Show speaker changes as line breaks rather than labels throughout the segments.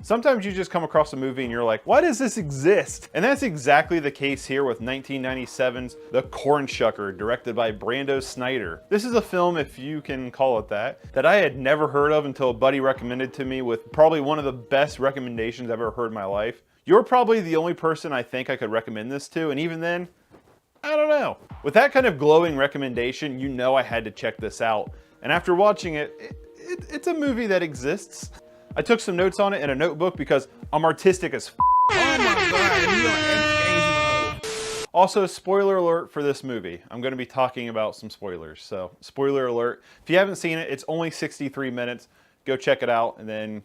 Sometimes you just come across a movie and you're like, why does this exist? And that's exactly the case here with 1997's The Cornshucker, directed by Brando Snyder. This is a film, if you can call it that I had never heard of until a buddy recommended to me with probably one of the best recommendations I've ever heard in my life. You're probably the only person I think I could recommend this to, and even then, I don't know. With that kind of glowing recommendation, you know I had to check this out. And after watching it, it's a movie that exists. I took some notes on it in a notebook because I'm artistic as f.
Oh my god, you on X Games mode.
Also, spoiler alert for this movie. I'm going to be talking about some spoilers, so spoiler alert. If you haven't seen it, it's only 63 minutes. Go check it out and then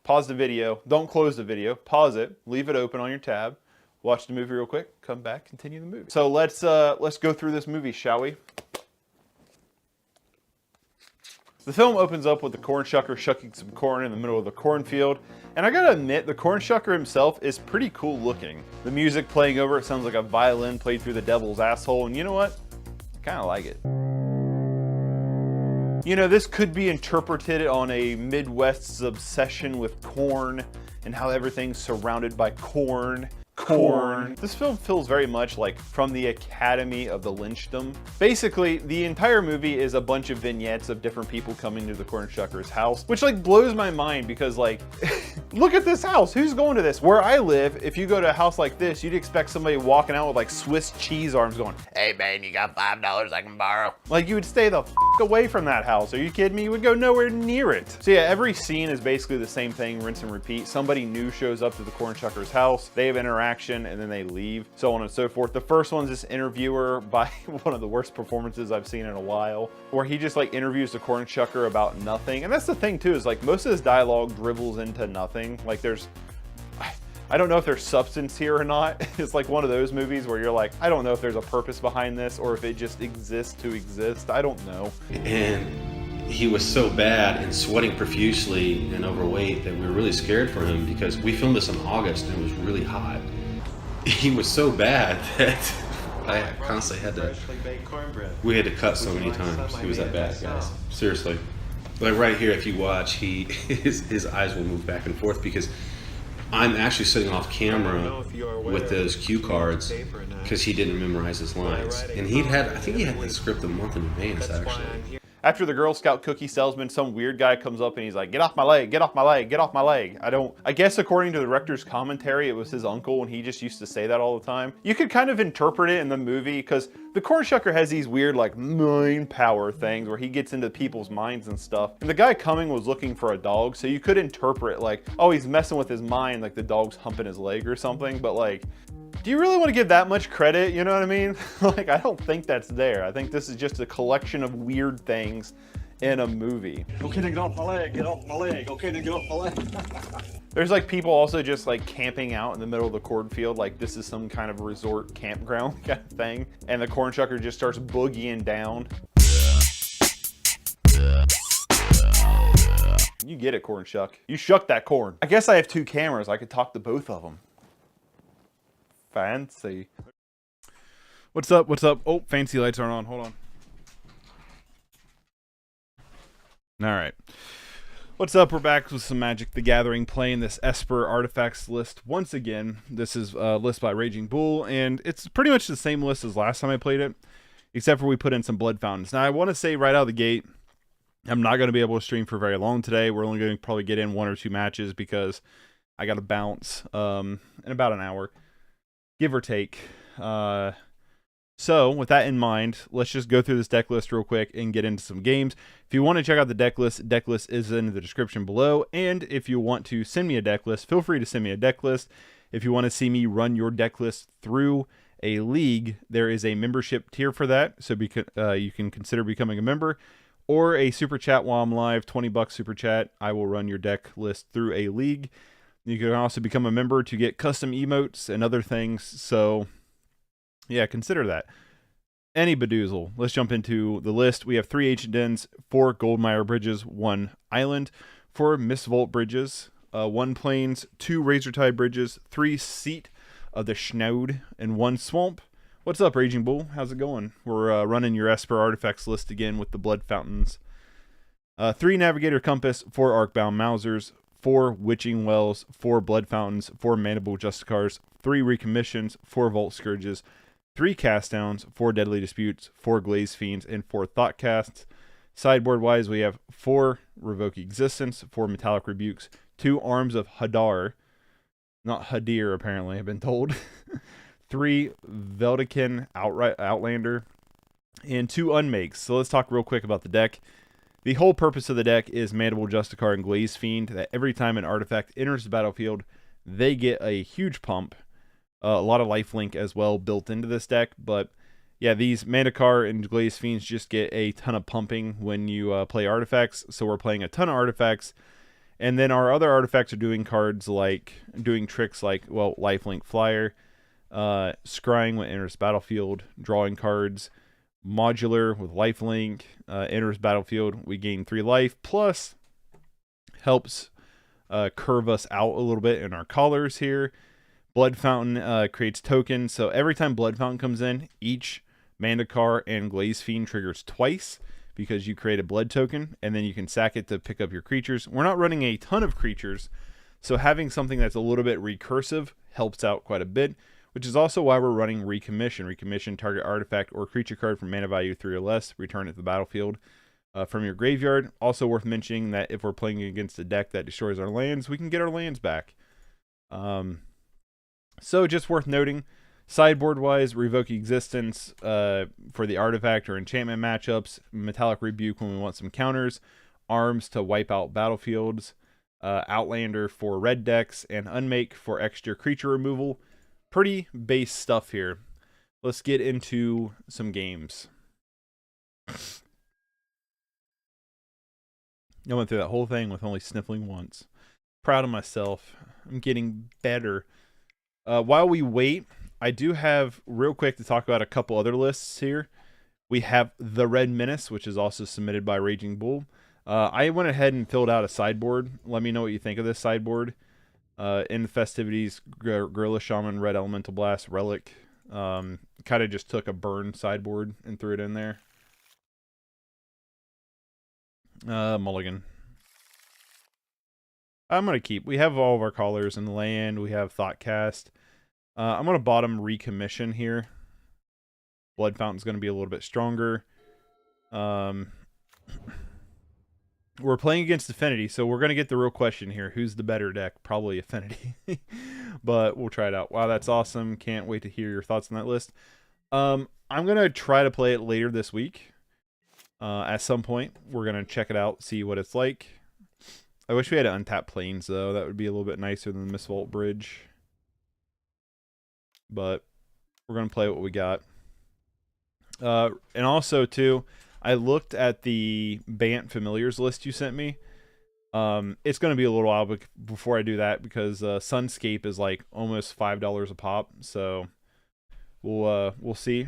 pause the video. Don't close the video. Pause it. Leave it open on your tab. Watch the movie real quick. Come back. Continue the movie. So let's go through this movie, shall we? The film opens up with the cornshucker shucking some corn in the middle of the cornfield, and I gotta admit, the cornshucker himself is pretty cool looking. The music playing over it sounds like a violin played through the devil's asshole, and you know what? I kinda like it. You know, this could be interpreted on a Midwest's obsession with corn and how everything's surrounded by corn. This film feels very much like From the Academy of the Lynchdom. Basically, the entire movie is a bunch of vignettes of different people coming to the cornshucker's house, which like blows my mind because like, look at this house, who's going to this? Where I live, if you go to a house like this, you'd expect somebody walking out with like Swiss cheese arms going, hey man, you got $5 I can borrow? Like you would stay the f away from that house. Are you kidding me? You would go nowhere near it. So yeah, every scene is basically the same thing, rinse and repeat. Somebody new shows up to the cornshucker's house, they have interaction, and then they leave, so on and so forth. The first one's this interviewer by one of the worst performances I've seen in a while, where he just like interviews the cornshucker about nothing. And that's the thing too, is like most of his dialogue dribbles into nothing. Like I don't know if there's substance here or not. It's like one of those movies where you're like, I don't know if there's a purpose behind this or if it just exists to exist. I don't know.
And he was so bad and sweating profusely and overweight that we were really scared for him because we filmed this in August and it was really hot. He was so bad that I constantly had to, we had to cut so many times. He was that bad, guys. Seriously. Like right here, if you watch, his eyes will move back and forth because I'm actually sitting off camera with those cue cards because he didn't memorize his lines. And I think he had the script a month in advance, actually.
After the Girl Scout cookie salesman, some weird guy comes up and he's like, get off my leg, get off my leg, get off my leg. I guess according to the director's commentary, it was his uncle and he just used to say that all the time. You could kind of interpret it in the movie because the cornshucker has these weird like mind power things where he gets into people's minds and stuff. And the guy coming was looking for a dog, so you could interpret like, oh, he's messing with his mind, like the dog's humping his leg or something, but like, do you really want to give that much credit? You know what I mean? Like, I don't think that's there. I think this is just a collection of weird things in a movie.
Okay, then get off my leg, get off my leg. Okay, then get off my leg.
There's like people also just like camping out in the middle of the cornfield, like this is some kind of resort campground kind of thing. And the cornshucker just starts boogieing down. You get it, cornshuck. You shuck that corn. I guess I have two cameras. I could talk to both of them. Fancy. What's up? What's up? Oh, fancy lights aren't on. Hold on. All right. What's up? We're back with some Magic the Gathering, playing this Esper artifacts list once again. This is a list by Raging Bull, and it's pretty much the same list as last time I played it, except for we put in some blood fountains. Now, I want to say right out of the gate, I'm not going to be able to stream for very long today. We're only going to probably get in 1 or 2 matches because I got to bounce in about an hour. Give or take. So with that in mind, let's just go through this deck list real quick and get into some games. If you want to check out the deck list is in the description below. And if you want to send me a deck list, feel free to send me a deck list. If you want to see me run your deck list through a league, there is a membership tier for that. So you can consider becoming a member, or a super chat while I'm live, $20 super chat. I will run your deck list through a league. You can also become a member to get custom emotes and other things. So, yeah, consider that. Any bedoozle. Let's jump into the list. We have 3 Ancient Dens, 4 Goldmire Bridges, 1 Island, 4 Mistvault Bridges, 1 Plains, 2 Razortide Bridges, 3 Seat of the Synod, and 1 Swamp. What's up, Raging Bull? How's it going? We're running your Esper artifacts list again with the blood fountains. 3 Navigator Compass, 4 Arcbound Mousers, 4 Witching Wells, 4 Blood Fountains, 4 Mandible Justiciars, 3 Recommissions, 4 Vault Skirges, 3 Cast Downs, 4 Deadly Disputes, 4 Glaze Fiends, and 4 Thoughtcasts. Sideboard wise, we have 4 Revoke Existence, 4 Metallic Rebukes, 2 Arms of Hadar, not Hadir apparently, I've been told, 3 Vedalken Outlander, and 2 Unmakes. So let's talk real quick about the deck. The whole purpose of the deck is Mandible Justiciar and Glaze Fiend, that every time an artifact enters the battlefield, they get a huge pump. A lot of lifelink as well built into this deck, but yeah, these Mandicar and Glaze Fiends just get a ton of pumping when you play artifacts, so we're playing a ton of artifacts, and then our other artifacts are doing tricks like, well, lifelink flyer, scrying when it enters battlefield, drawing cards, modular with lifelink, enters battlefield, we gain 3 life, plus helps curve us out a little bit in our collars here. Blood Fountain creates tokens, so every time Blood Fountain comes in, each Mandicar and Glaze Fiend triggers twice because you create a blood token, and then you can sack it to pick up your creatures. We're not running a ton of creatures, so having something that's a little bit recursive helps out quite a bit, which is also why we're running Recommission. Recommission, target artifact or creature card from mana value 3 or less, return it to the battlefield from your graveyard. Also worth mentioning that if we're playing against a deck that destroys our lands, we can get our lands back. So just worth noting, sideboard wise, Revoke Existence for the artifact or enchantment matchups, Metallic Rebuke when we want some counters, Arms to wipe out battlefields, Outlander for red decks, and Unmake for extra creature removal. Pretty base stuff here. Let's get into some games. I went through that whole thing with only sniffling once. Proud of myself. I'm getting better. While we wait, I do have real quick to talk about a couple other lists here. We have the Red Menace, which is also submitted by Raging Bull. I went ahead and filled out a sideboard. Let me know what you think of this sideboard. In the festivities, Gorilla Shaman, Red Elemental Blast, Relic. Kind of just took a burn sideboard and threw it in there. Mulligan. I'm going to keep. We have all of our callers in the land. We have Thoughtcast. I'm going to bottom Recommission here. Blood Fountain's going to be a little bit stronger. We're playing against Affinity, so we're going to get the real question here. Who's the better deck? Probably Affinity. But we'll try it out. Wow, that's awesome. Can't wait to hear your thoughts on that list. I'm going to try to play it later this week. At some point, we're going to check it out, see what it's like. I wish we had untapped planes, though. That would be a little bit nicer than the Mistvault Bridge. But we're going to play what we got. And also, too, I looked at the Bant Familiars list you sent me. It's going to be a little while before I do that because Sunscape is like almost $5 a pop. So we'll see.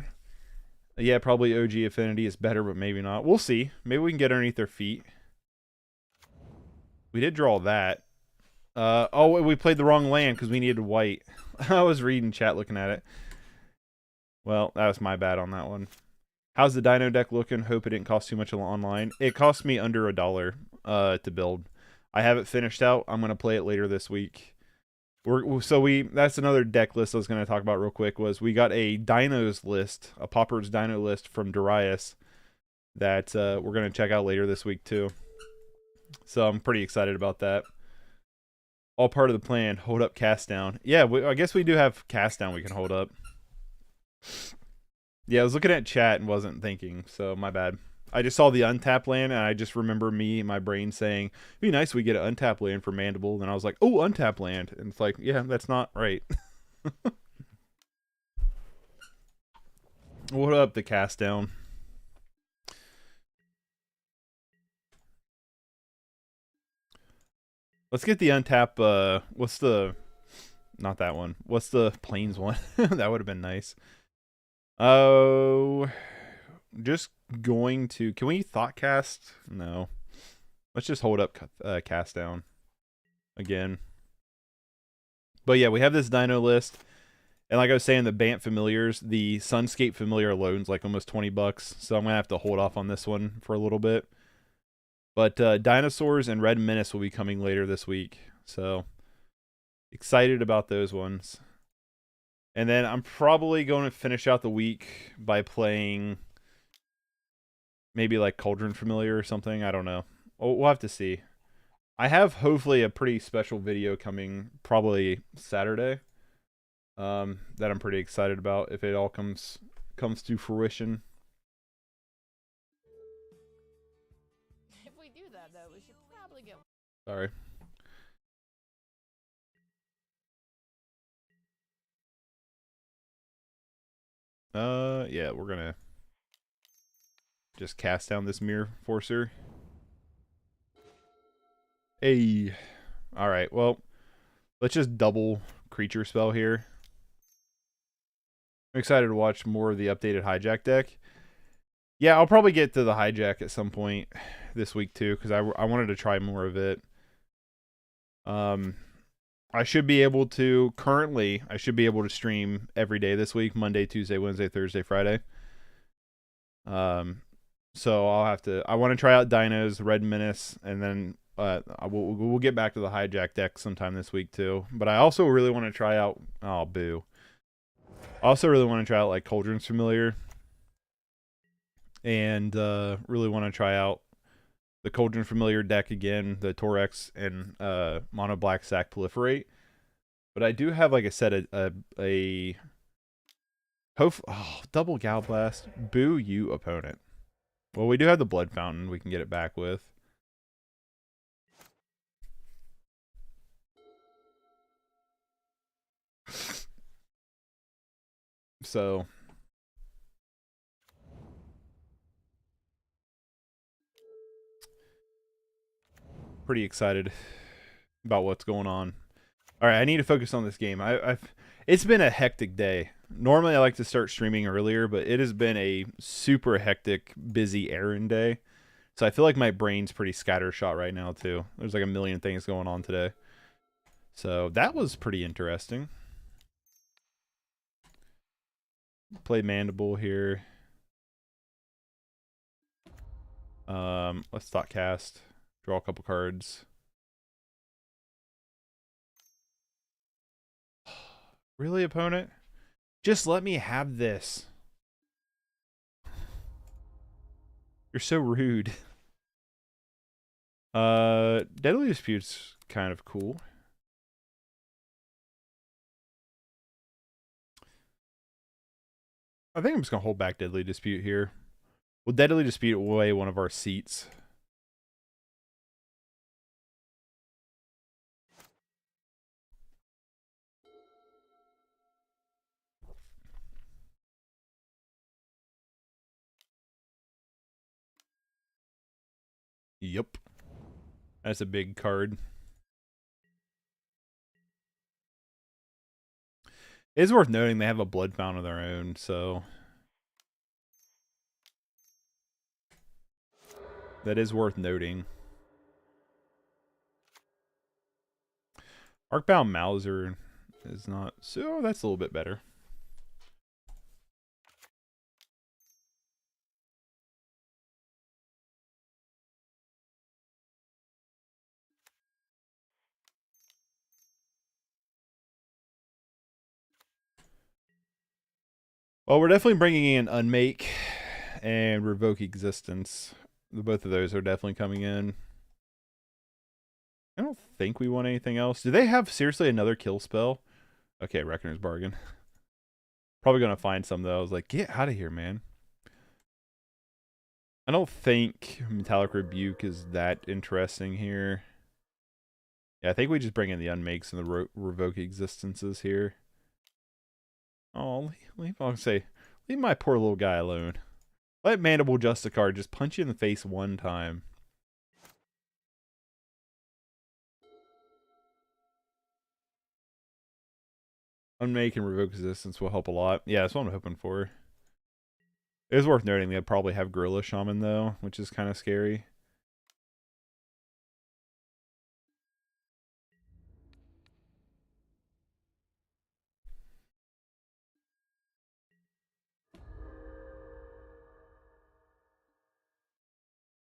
Yeah, probably OG Affinity is better, but maybe not. We'll see. Maybe we can get underneath their feet. We did draw that. Oh, we played the wrong land because we needed white. I was reading chat looking at it. Well, that was my bad on that one. How's the Dino deck looking? Hope it didn't cost too much online. It cost me under $1 to build. I have it finished out. I'm going to play it later this week. That's another deck list I was going to talk about real quick. Was we got a Dinos list, a Pauper's Dino list from Darius that we're going to check out later this week too. So I'm pretty excited about that. All part of the plan. Hold up, cast down. Yeah, I guess we do have cast down we can hold up. Yeah, I was looking at chat and wasn't thinking, so my bad. I just saw the untap land, and I just remember my brain saying, it'd be nice if we get an untap land for Mandible. And I was like, oh, untap land. And it's like, yeah, that's not right. What up, the cast down? Let's get the untap, what's the... Not that one. What's the plains one? That would have been nice. Oh... Just going to... Can we Thoughtcast? No. Let's just hold up cast down again. But yeah, we have this Dino list. And like I was saying, the Bant Familiars, the Sunscape Familiar alone's like almost $20. So I'm going to have to hold off on this one for a little bit. But Dinosaurs and Red Menace will be coming later this week. So excited about those ones. And then I'm probably going to finish out the week by playing maybe like Cauldron Familiar or something. I don't know. We'll have to see. I have hopefully a pretty special video coming probably Saturday that I'm pretty excited about if it all comes to fruition.
If we do that, though, we should probably get...
Sorry. Yeah, we're gonna just cast down this Mirror Forcer. Hey. Alright, well, let's just double creature spell here. I'm excited to watch more of the updated hijack deck. Yeah, I'll probably get to the hijack at some point this week too, because I wanted to try more of it. I should be able to, currently, I should be able to stream every day this week, Monday, Tuesday, Wednesday, Thursday, Friday. So I want to try out Dinos, Red Menace, and then we'll get back to the hijack deck sometime this week too. But I also really want to try out, oh boo. I also really want to try out like Cauldron's Familiar. And really want to try out the Cauldron Familiar deck again, the Torex and Mono Black Sack Proliferate. But I do have, like I said, double Gal Blast. Boo you, opponent. Well, we do have the Blood Fountain we can get it back with. So pretty excited about what's going on. All right, I need to focus on this game. It's been a hectic day. Normally, I like to start streaming earlier, but it has been a super hectic, busy errand day. So I feel like my brain's pretty scattershot right now, too. There's like a million things going on today. So that was pretty interesting. Play Mandible here. Let's Thoughtcast. Draw a couple cards. Really, opponent? Just let me have this. You're so rude. Deadly Dispute's kind of cool. I think I'm just gonna hold back Deadly Dispute here. We'll Deadly Dispute away one of our seats. Yep. That's a big card. It is worth noting they have a Blood Fountain of their own, so that is worth noting. Arcbound Mouser is not, so that's a little bit better. Well, we're definitely bringing in Unmake and Revoke Existence. Both of those are definitely coming in. I don't think we want anything else. Do they have seriously another kill spell? Okay, Reckoner's Bargain. Probably going to find some, though. I was like, get out of here, man. I don't think Metallic Rebuke is that interesting here. Yeah, I think we just bring in the Unmakes and the Revoke Existences here. Oh, leave my poor little guy alone. Let Mandible Justiciar just punch you in the face one time. Unmake and Revoke Existence will help a lot. Yeah, that's what I'm hoping for. It is worth noting they'll probably have Gorilla Shaman, though, which is kind of scary.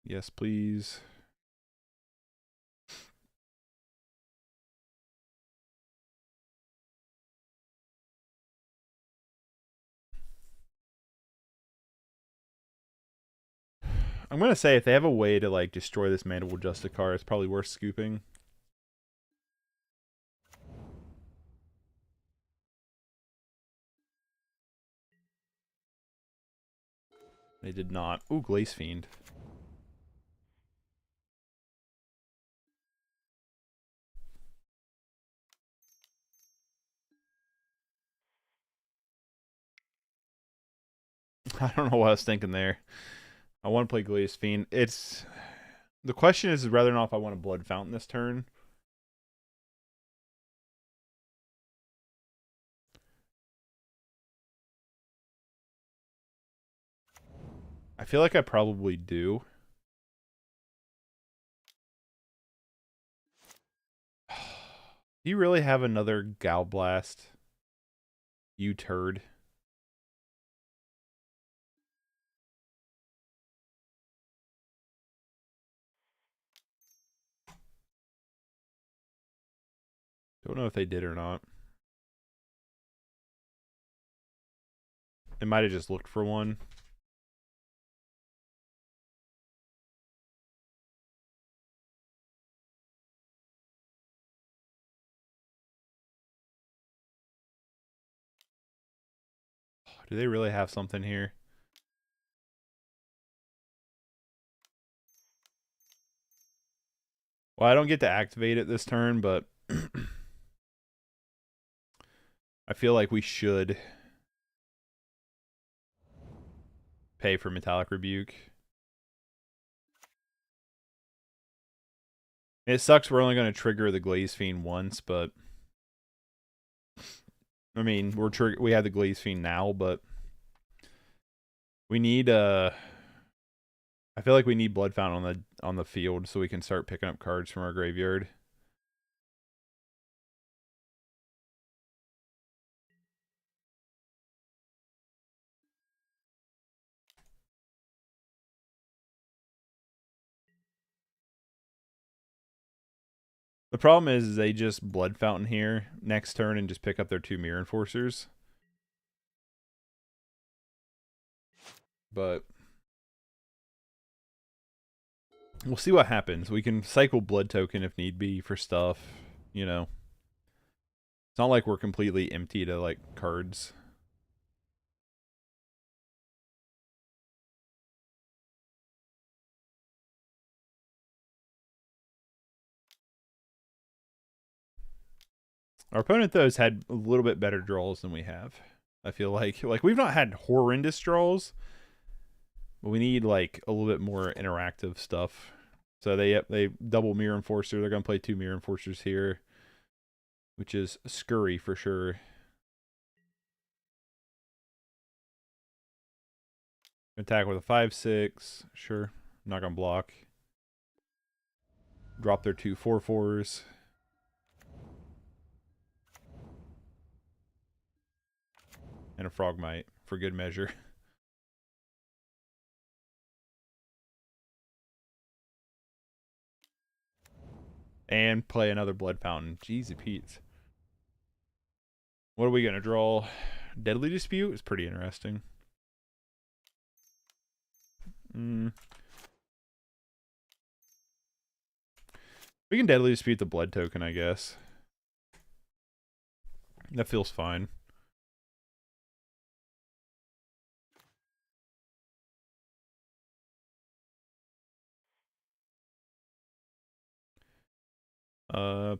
Yes, please. I'm gonna say if they have a way to like destroy this Mandible Justiciar, it's probably worth scooping. They did not. Ooh, Glaze Fiend. I don't know what I was thinking there. I want to play Glaze Fiend. It's the question is whether or not if I want a Blood Fountain this turn. I feel like I probably do. Do you really have another Galblast? You turd. Don't know if they did or not. They might have just looked for one. Do they really have something here? Well, I don't get to activate it this turn, but I feel like we should pay for Metallic Rebuke. It sucks we're only going to trigger the Glaze Fiend once, but I mean, we have the Glaze Fiend now, but we need I feel like we need Blood Fountain on the field so we can start picking up cards from our graveyard. The problem is they just Blood Fountain here next turn and just pick up their 2 Mirror Enforcers. But we'll see what happens. We can cycle Blood Token if need be for stuff, you know. It's not like we're completely empty to like cards. Our opponent, though, has had a little bit better draws than we have. I feel like we've not had horrendous draws, but we need like a little bit more interactive stuff. So they double Mirror Enforcer. They're gonna play 2 Mirror Enforcers here, which is scurry for sure. Attack with a 5/6. Sure, I'm not gonna block. Drop their 2 4/4s. And a Frogmite for good measure. And play another Blood Fountain. Jeezy Pete's. What are we going to draw? Deadly Dispute is pretty interesting. We can Deadly Dispute the Blood Token, I guess. That feels fine.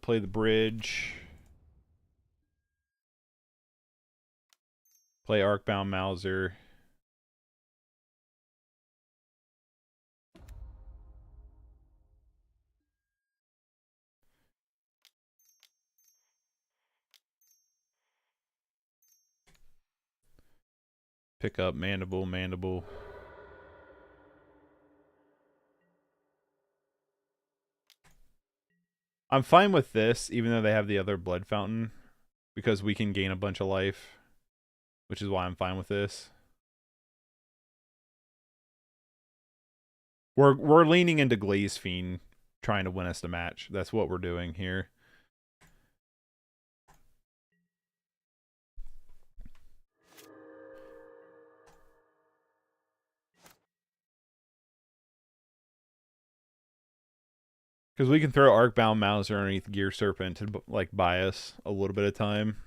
Play the bridge. Play Arcbound Mouser. Pick up Mandible. I'm fine with this, even though they have the other Blood Fountain, because we can gain a bunch of life, which is why I'm fine with this. We're leaning into Glaze Fiend, trying to win us the match. That's what we're doing here. Because we can throw Arcbound Mouser underneath Gear Serpent to like buy us a little bit of time.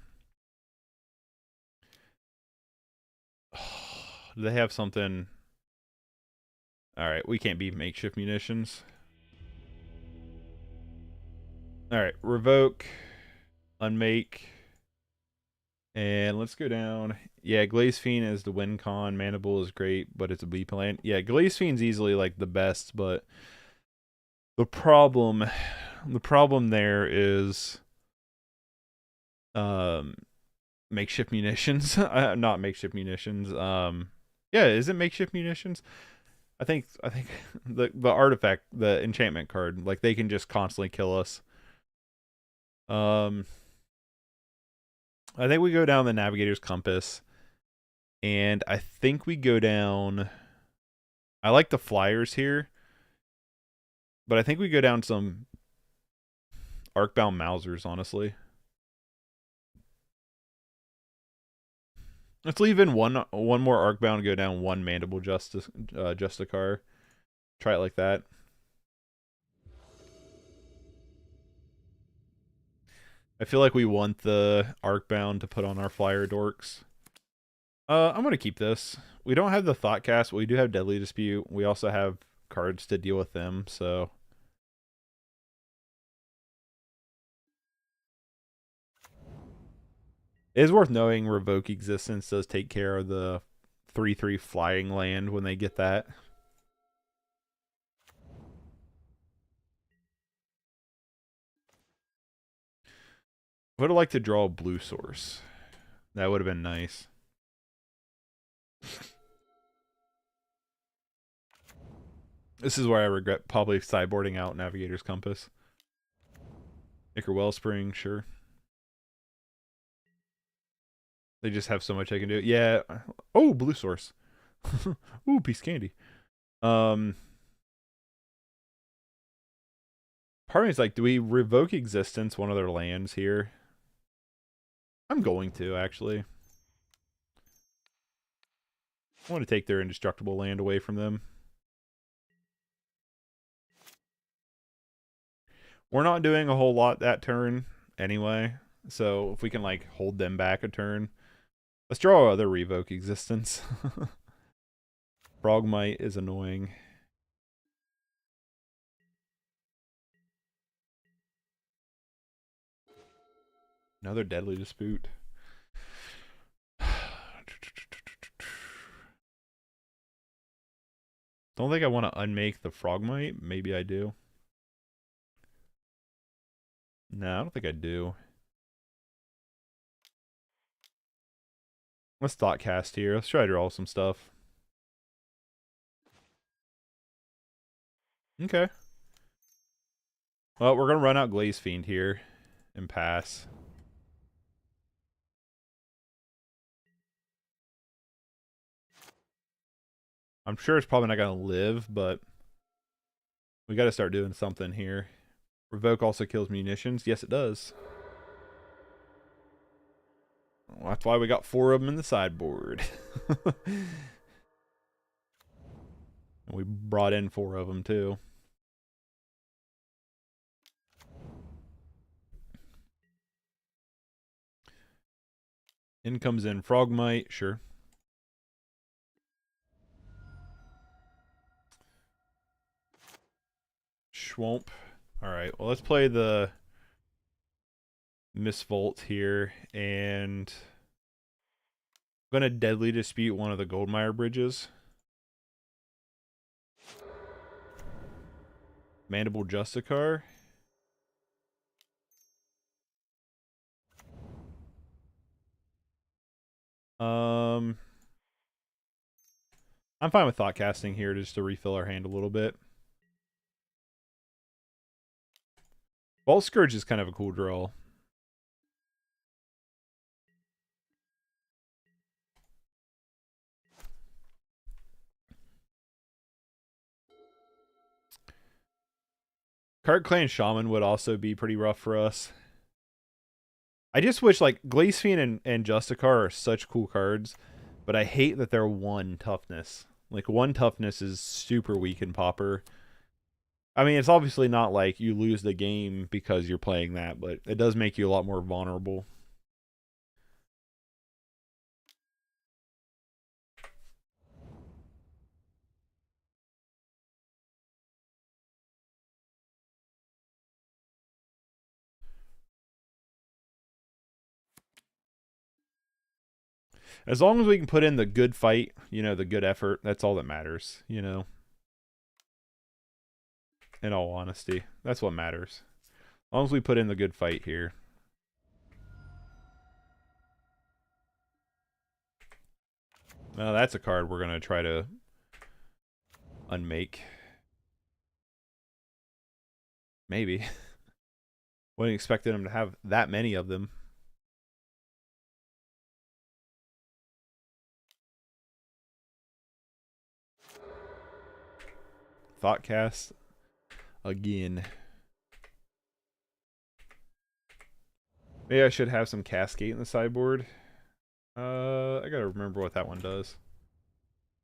Do they have something? Alright, we can't be makeshift munitions. Alright, revoke, unmake, and let's go down. Yeah, Glaze Fiend is the win con. Mandible is great, but it's a B plan. Yeah, Glaze Fiend's easily like the best, but the problem there is makeshift munitions. Not makeshift munitions. Yeah, is it makeshift munitions? I think the artifact, the enchantment card, like they can just constantly kill us. I think we go down the Navigator's Compass, and I think we go down. I like the flyers here, but I think we go down some Arcbound Mousers, honestly. Let's leave in one more Arcbound, go down one Mandible Justiciar. Try it like that. I feel like we want the Arcbound to put on our flyer dorks. I'm going to keep this. We don't have the Thoughtcast, but we do have Deadly Dispute. We also have cards to deal with them, so... It is worth knowing Revoke Existence does take care of the 3/3 flying land when they get that. I would have liked to draw a blue source. That would have been nice. This is where I regret probably sideboarding out Navigator's Compass. Ichor Wellspring, sure. They just have so much I can do. Yeah. Oh, blue source. Ooh, piece of candy. Part of me is like, do we revoke Existence one of their lands here? I'm going to, actually. I want to take their indestructible land away from them. We're not doing a whole lot that turn anyway. So if we can like hold them back a turn. Let's draw our other Revoke Existence. Frogmite is annoying. Another Deadly Dispute. Don't think I want to unmake the Frogmite. Maybe I do. No, I don't think I do. Let's Thoughtcast here. Let's try to draw some stuff. Okay. Well, we're going to run out Glaze Fiend here and pass. I'm sure it's probably not going to live, but we got to start doing something here. Revoke also kills munitions. Yes, it does. Well, that's why we got 4 of them in the sideboard. And we brought in 4 of them, too. In comes in Frogmite, sure. Schwomp. Alright, well, let's play the Mistvault here, and I'm going to Deadly Dispute one of the Goldmire Bridges. Mandible Justiciar. I'm fine with Thoughtcasting here just to refill our hand a little bit. Vault Skirge is kind of a cool draw. Cart Clan Shaman would also be pretty rough for us. I just wish, like, Glaze Fiend and Justiciar are such cool cards, but I hate that they're 1 toughness. Like, 1 toughness is super weak in Pauper. I mean, it's obviously not like you lose the game because you're playing that, but it does make you a lot more vulnerable. As long as we can put in the good fight, you know, the good effort, that's all that matters, you know. In all honesty, that's what matters. As long as we put in the good fight here. Well, that's a card we're going to try to unmake. Maybe. Wasn't expecting him to have that many of them. Thoughtcast again. Maybe I should have some Cascade in the sideboard. I gotta remember what that one does.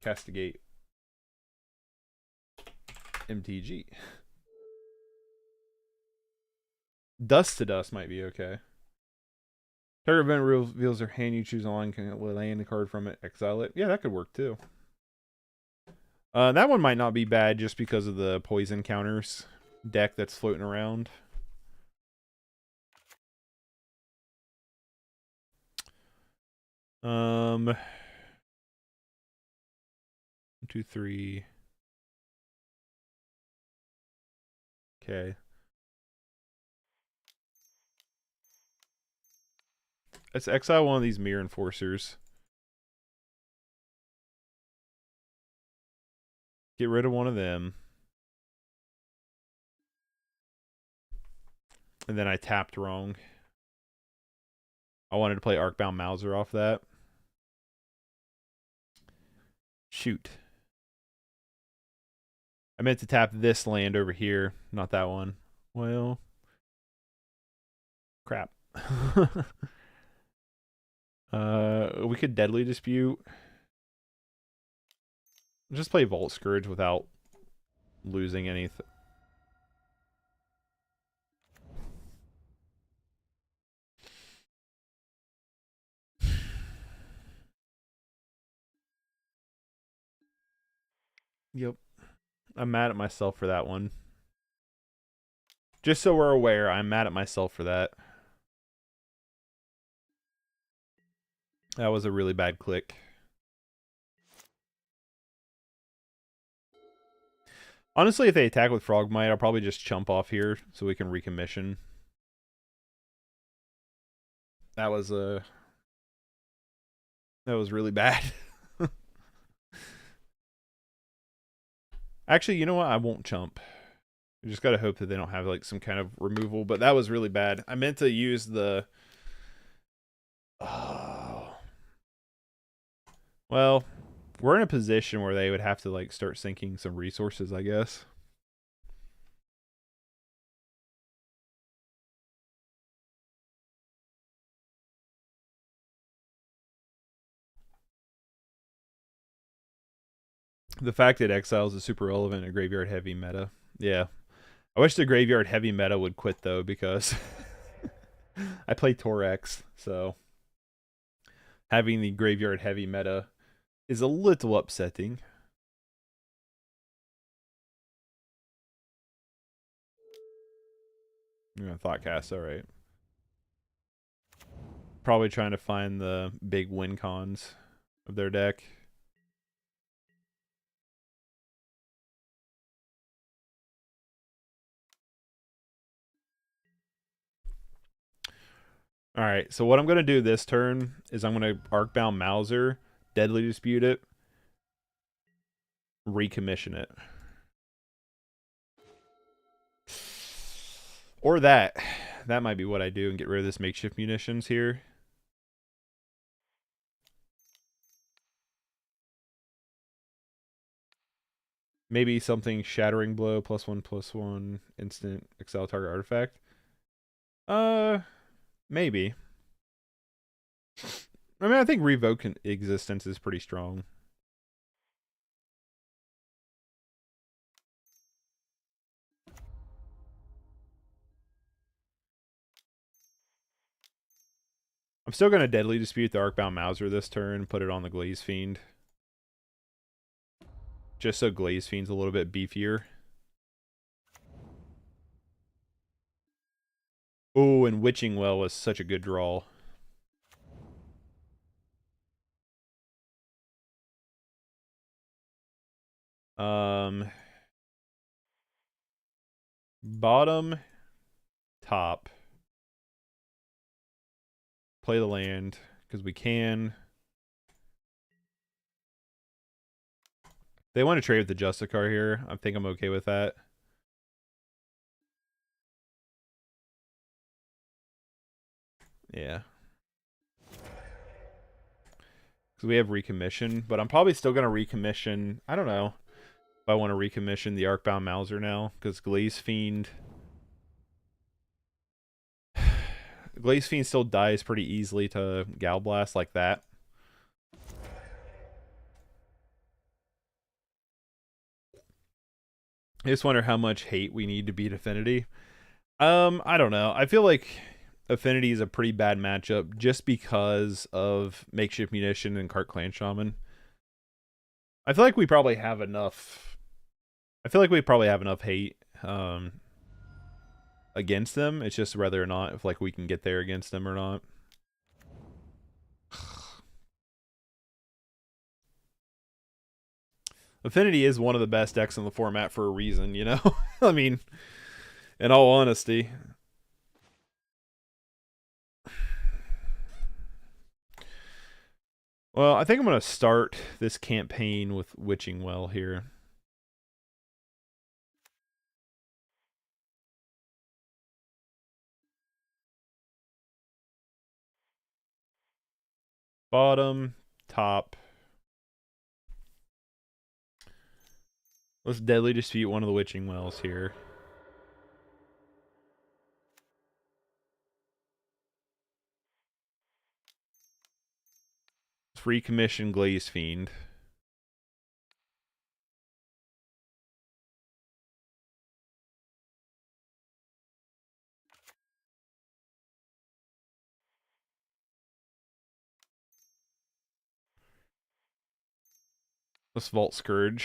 Castigate. MTG. Dust to Dust might be okay. Target event reveals their hand, you choose online, can land a card from it, exile it. Yeah, that could work too. That one might not be bad just because of the poison counters deck that's floating around. One, two, three. Okay. Let's exile one of these Mirror Enforcers. Get rid of one of them. And then I tapped wrong. I wanted to play Arcbound Mouser off that. Shoot. I meant to tap this land over here, not that one. Well, crap. We could Deadly Dispute. Just play Vault Skirge without losing anything. Yep. I'm mad at myself for that one. Just so we're aware, I'm mad at myself for that. That was a really bad click. Honestly, if they attack with Frogmite, I'll probably just chump off here so we can recommission. That was really bad. Actually, you know what? I won't chump. You just gotta hope that they don't have like some kind of removal, but that was really bad. I meant to use the... Oh. Well, we're in a position where they would have to like start sinking some resources, I guess. The fact that Exiles is super relevant in a graveyard heavy meta. Yeah. I wish the graveyard heavy meta would quit though, because I play Torex, so having the graveyard heavy meta is a little upsetting. Yeah, Thoughtcast, alright. Probably trying to find the big win cons of their deck. Alright, so what I'm going to do this turn is I'm going to Arcbound Mouser, Deadly Dispute it, Recommission it. Or that. That might be what I do and get rid of this makeshift munitions here. Maybe something Shattering Blow, +1/+1, instant, exile target artifact. Maybe. I mean, I think Revoke Existence is pretty strong. I'm still going to Deadly Dispute the Arcbound Mouser this turn and put it on the Glaze Fiend. Just so Glaze Fiend's a little bit beefier. Oh, and Witching Well is such a good draw. Bottom, top. Play the land, because we can. They want to trade with the Justiciar here. I think I'm okay with that. Yeah. Because we have Recommission, but I'm probably still going to Recommission. I don't know if I want to Recommission the Arcbound Mouser now, because Glaze Fiend... Glaze Fiend still dies pretty easily to Galblast like that. I just wonder how much hate we need to beat Affinity. I don't know. I feel like Affinity is a pretty bad matchup just because of Makeshift Munition and Cart Clan Shaman. I feel like we probably have enough. I feel like we probably have enough hate against them. It's just whether or not if like we can get there against them or not. Affinity is one of the best decks in the format for a reason, you know? I mean, in all honesty. Well, I think I'm going to start this campaign with Witching Well here. Bottom, top. Let's Deadly Dispute one of the Witching Wells here. Let's Recommission Glaze Fiend. Let's Vault Skirge.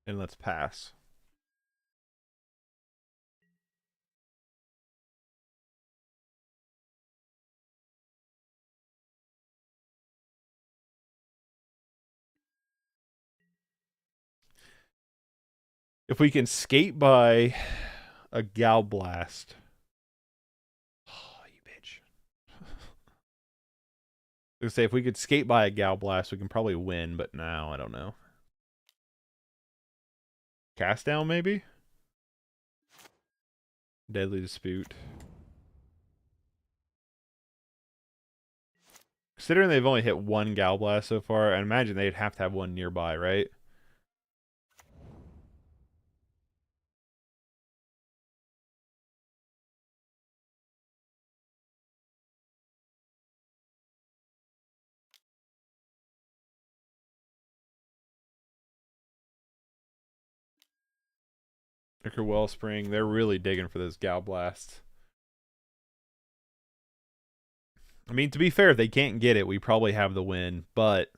And let's pass. If we can skate by a Galblast. Oh, you bitch. I was gonna say, if we could skate by a Galblast, we can probably win, but now, I don't know. Cast down, maybe? Deadly Dispute. Considering they've only hit one Galblast so far, I imagine they'd have to have one nearby, right? Ichor Wellspring, they're really digging for this Galblast. I mean, to be fair, if they can't get it, we probably have the win, but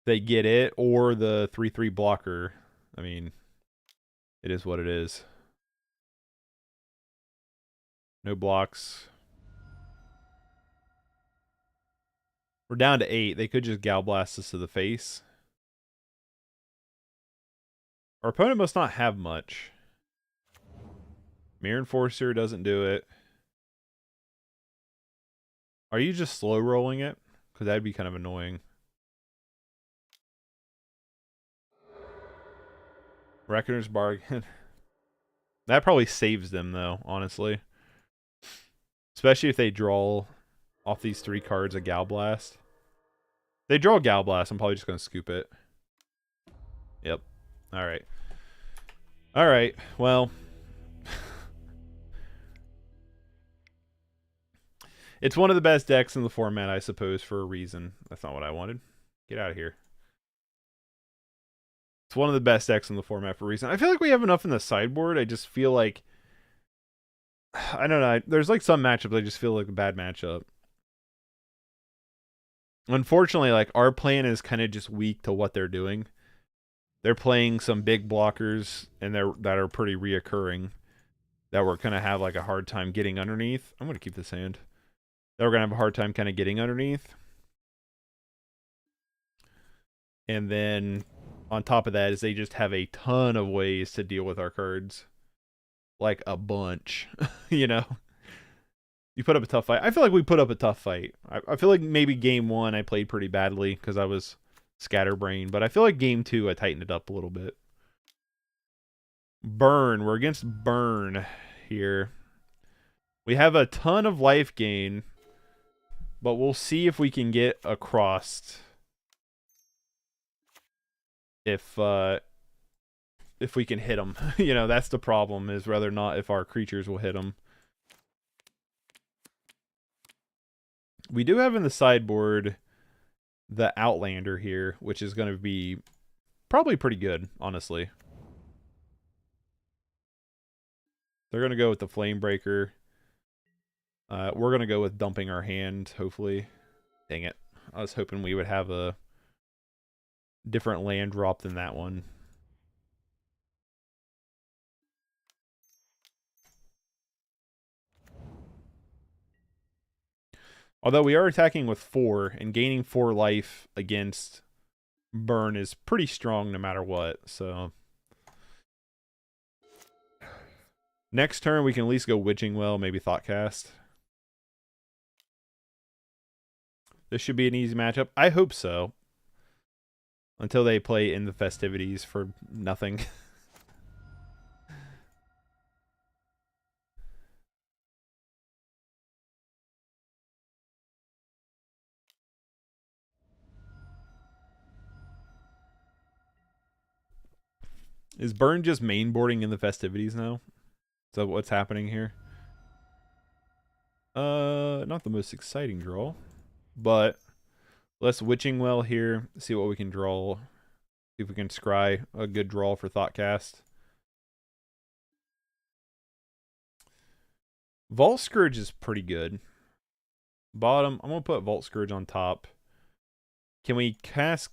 they get it or the 3/3 blocker. I mean, it is what it is. No blocks. We're down to 8. They could just Galblast us to the face. Our opponent must not have much. Mirror Enforcer doesn't do it. Are you just slow rolling it? Because that'd be kind of annoying. Reckoner's Bargain. That probably saves them, though, honestly. Especially if they draw off these 3 cards a Galblast. If they draw a Galblast, I'm probably just going to scoop it. Yep. Alright. Alright, well. It's one of the best decks in the format, I suppose, for a reason. That's not what I wanted. Get out of here. It's one of the best decks in the format for a reason. I feel like we have enough in the sideboard. I just feel like, I don't know. There's like some matchups I just feel like a bad matchup. Unfortunately, like our plan is kind of just weak to what they're doing. They're playing some big blockers and that are pretty reoccurring that we're gonna have like a hard time getting underneath. I'm gonna keep this hand. That we're gonna have a hard time kind of getting underneath. And then on top of that is they just have a ton of ways to deal with our cards. Like a bunch, you know? You put up a tough fight. I feel like we put up a tough fight. I feel like maybe game 1 I played pretty badly because I was scatterbrained. But I feel like game 2 I tightened it up a little bit. Burn. We're against Burn here. We have a ton of life gain. But we'll see if we can get across. If we can hit them. You know, that's the problem, is whether or not if our creatures will hit them. We do have in the sideboard the Outlander here, which is going to be probably pretty good, honestly. They're going to go with the Flamebreaker. We're going to go with dumping our hand, hopefully. Dang it. I was hoping we would have a different land drop than that one. Although we are attacking with 4, and gaining 4 life against Burn is pretty strong no matter what, so. Next turn we can at least go Witching Well, maybe Thoughtcast. This should be an easy matchup. I hope so. Until they play In the Festivities for nothing. Is Burn just mainboarding In the Festivities now? Is that what's happening here? Not the most exciting draw. But let's Witching Well here. See what we can draw. See if we can scry a good draw for Thoughtcast. Vault Skirge is pretty good. Bottom, I'm going to put Vault Skirge on top. Can we cast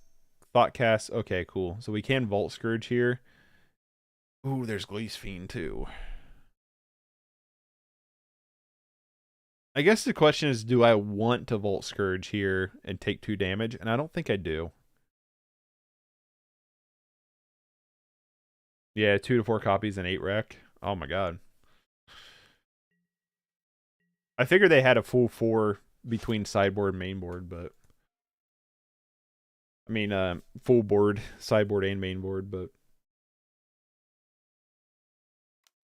Thoughtcast? Okay, cool. So we can Vault Skirge here. Ooh, there's Glaze Fiend too. I guess the question is, do I want to Vault Skirge here and take 2 damage? And I don't think I do. Yeah, 2 to 4 copies and 8 rec. Oh my god. I figured they had a full 4 between sideboard and mainboard, but I mean, full board, sideboard and mainboard, but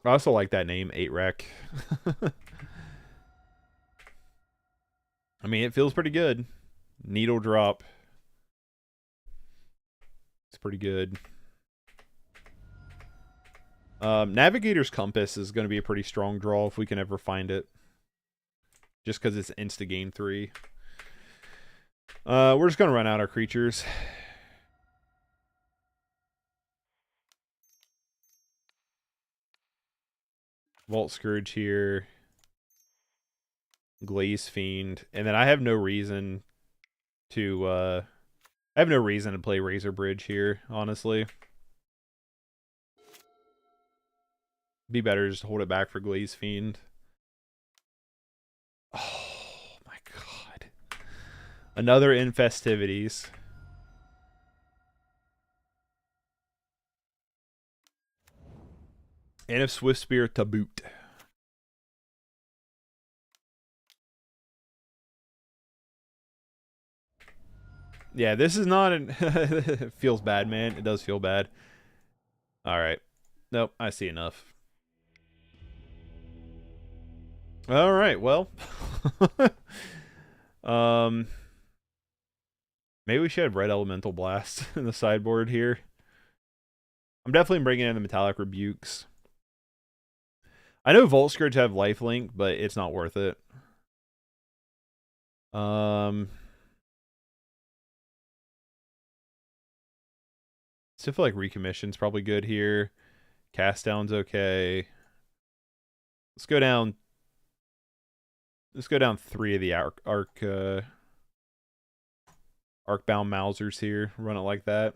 I also like that name, 8 rec. I mean, it feels pretty good. Needle drop. It's pretty good. Navigator's Compass is going to be a pretty strong draw if we can ever find it. Just because it's insta game 3. We're just going to run out our creatures. Vault Skirge here. Glaze Fiend. And then I have no reason to play Razor Bridge here, honestly. Be better just to hold it back for Glaze Fiend. Oh my god. Another In Festivities. And of Swift Spear to boot. Yeah, this is not an... It feels bad, man. It does feel bad. Alright. Nope, I see enough. Alright, well. Maybe we should have Red Elemental Blast in the sideboard here. I'm definitely bringing in the Metallic Rebukes. I know Vault Skirge have Lifelink, but it's not worth it. Still feel like Recommission's probably good here. Cast down's okay. Let's go down 3 of the Arcbound Mousers here. Run it like that.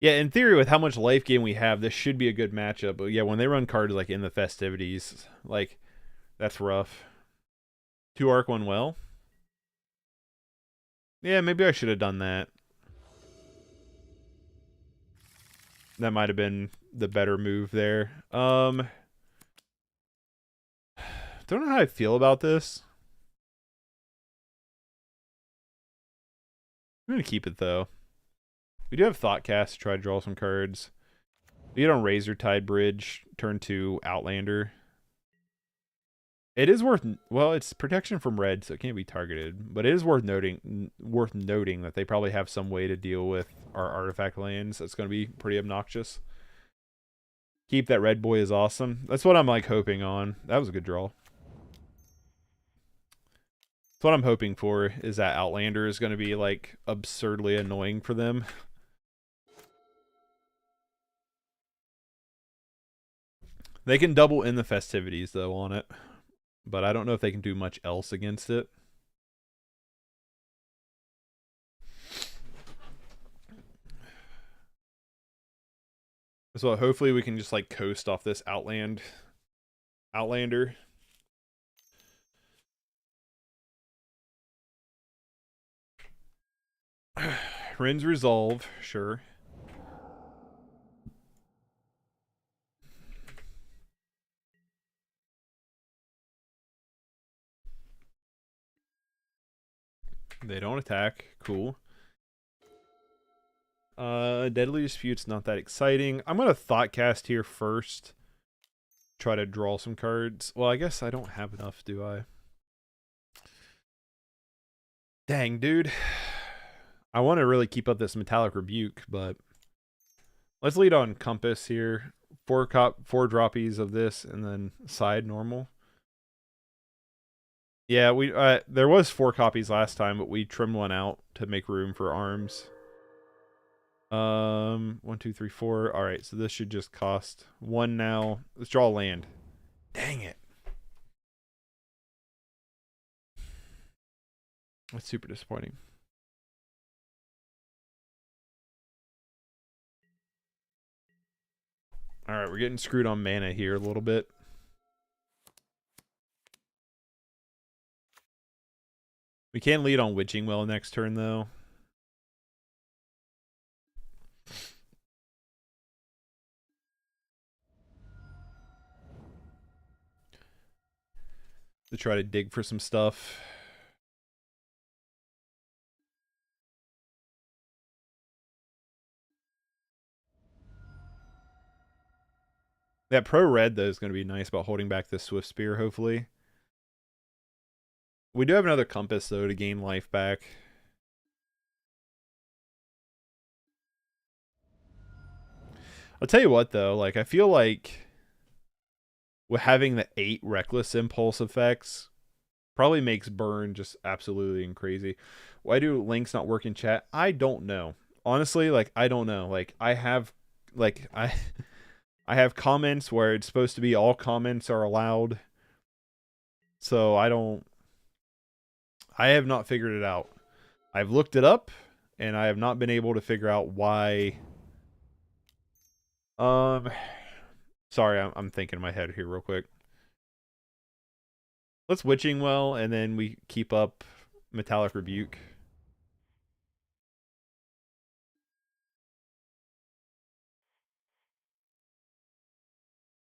Yeah, in theory, with how much life gain we have, this should be a good matchup. But yeah, when they run cards like in the festivities, like, that's rough. 2 Arc, 1 Well. Yeah, maybe I should have done that. That might have been the better move there. Don't know how I feel about this. I'm going to keep it, though. We do have Thoughtcast to try to draw some cards. We get on Razortide Bridge, turn 2 Outlander. It is worth... Well, it's protection from red, so it can't be targeted. But it is worth noting that they probably have some way to deal with our artifact lands. That's going to be pretty obnoxious. Keep that red boy is awesome. That's what I'm, like, hoping on. That was a good draw. That's what I'm hoping for, is that Outlander is going to be, like, absurdly annoying for them. They can double in the festivities, though, on it. But I don't know if they can do much else against it. So hopefully we can just, like, coast off this Outlander. Rin's Resolve, sure. They don't attack. Cool. Deadly Dispute's not that exciting. I'm going to Thoughtcast here first. Try to draw some cards. Well, I guess I don't have enough, do I? Dang, dude. I want to really keep up this Metallic Rebuke, but let's lead on Compass here. 4 droppies of this, and then side normal. Yeah, we there was 4 copies last time, but we trimmed one out to make room for arms. 1, 2, 3, 4. All right, so this should just cost 1 now. Let's draw land. Dang it. That's super disappointing. All right, we're getting screwed on mana here a little bit. We can lead on Witching Well next turn, though. To try to dig for some stuff. That pro red, though, is going to be nice about holding back this Swift Spear, hopefully. We do have another Compass, though, to gain life back. I'll tell you what, though. Like, I feel like with having the 8 Reckless Impulse effects probably makes burn just absolutely and crazy. Why do links not work in chat? I don't know. Honestly, like, I don't know. Like, I have comments where it's supposed to be all comments are allowed. So I have not figured it out. I've looked it up, and I have not been able to figure out why. Sorry, I'm thinking in my head here real quick. Let's Witching Well, and then we keep up Metallic Rebuke.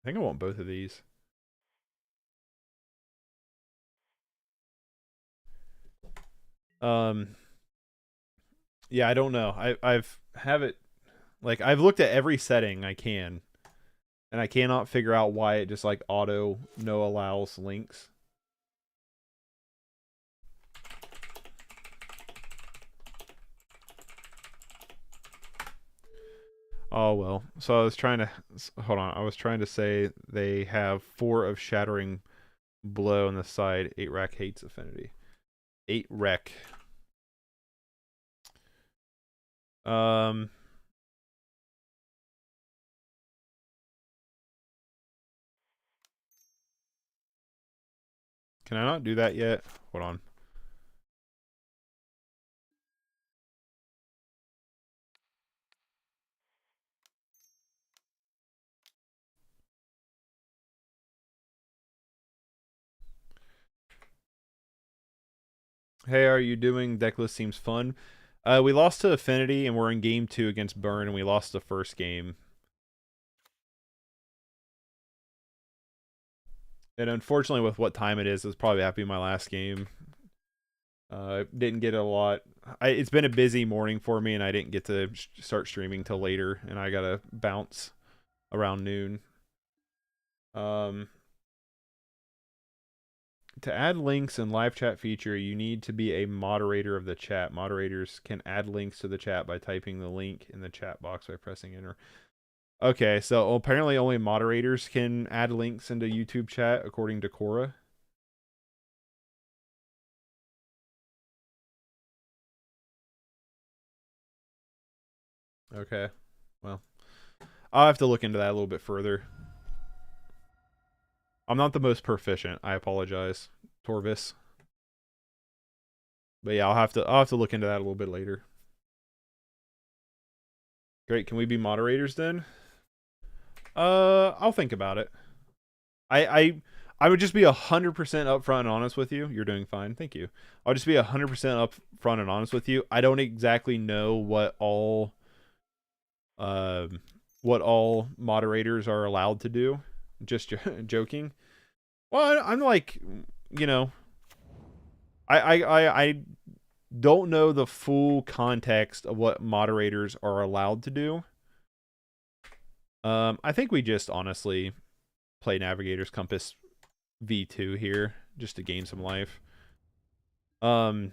I think I want both of these. Yeah, I don't know. I've looked at every setting I can, and I cannot figure out why it just like auto no allows links. Oh well. So I was trying to hold on. I was trying to say they have 4 of Shattering blow on the side. 8 Rec hates Affinity. 8 Rec. Can I not do that yet? Hold on. Hey, are you doing? Decklist seems fun. We lost to Affinity, and we're in game 2 against Burn, and we lost the first game. And unfortunately, with what time it is, it's probably have to be my last game. Didn't get a lot. It's been a busy morning for me, and I didn't get to start streaming till later, and I gotta bounce around noon. To add links and live chat feature, you need to be a moderator of the chat. Moderators can add links to the chat by typing the link in the chat box by pressing enter. Okay, so apparently only moderators can add links into YouTube chat, according to Cora. Okay, well, I'll have to look into that a little bit further. I'm not the most proficient. I apologize, Torvis. But yeah, I'll have to look into that a little bit later. Great, can we be moderators then? I'll think about it. I would just be 100% upfront and honest with you. You're doing fine, thank you. I'll just be 100% upfront and honest with you. I don't exactly know what all moderators are allowed to do. Just joking. Well, I'm like, you know, I don't know the full context of what moderators are allowed to do. I think we just honestly play Navigator's Compass V2 here just to gain some life. So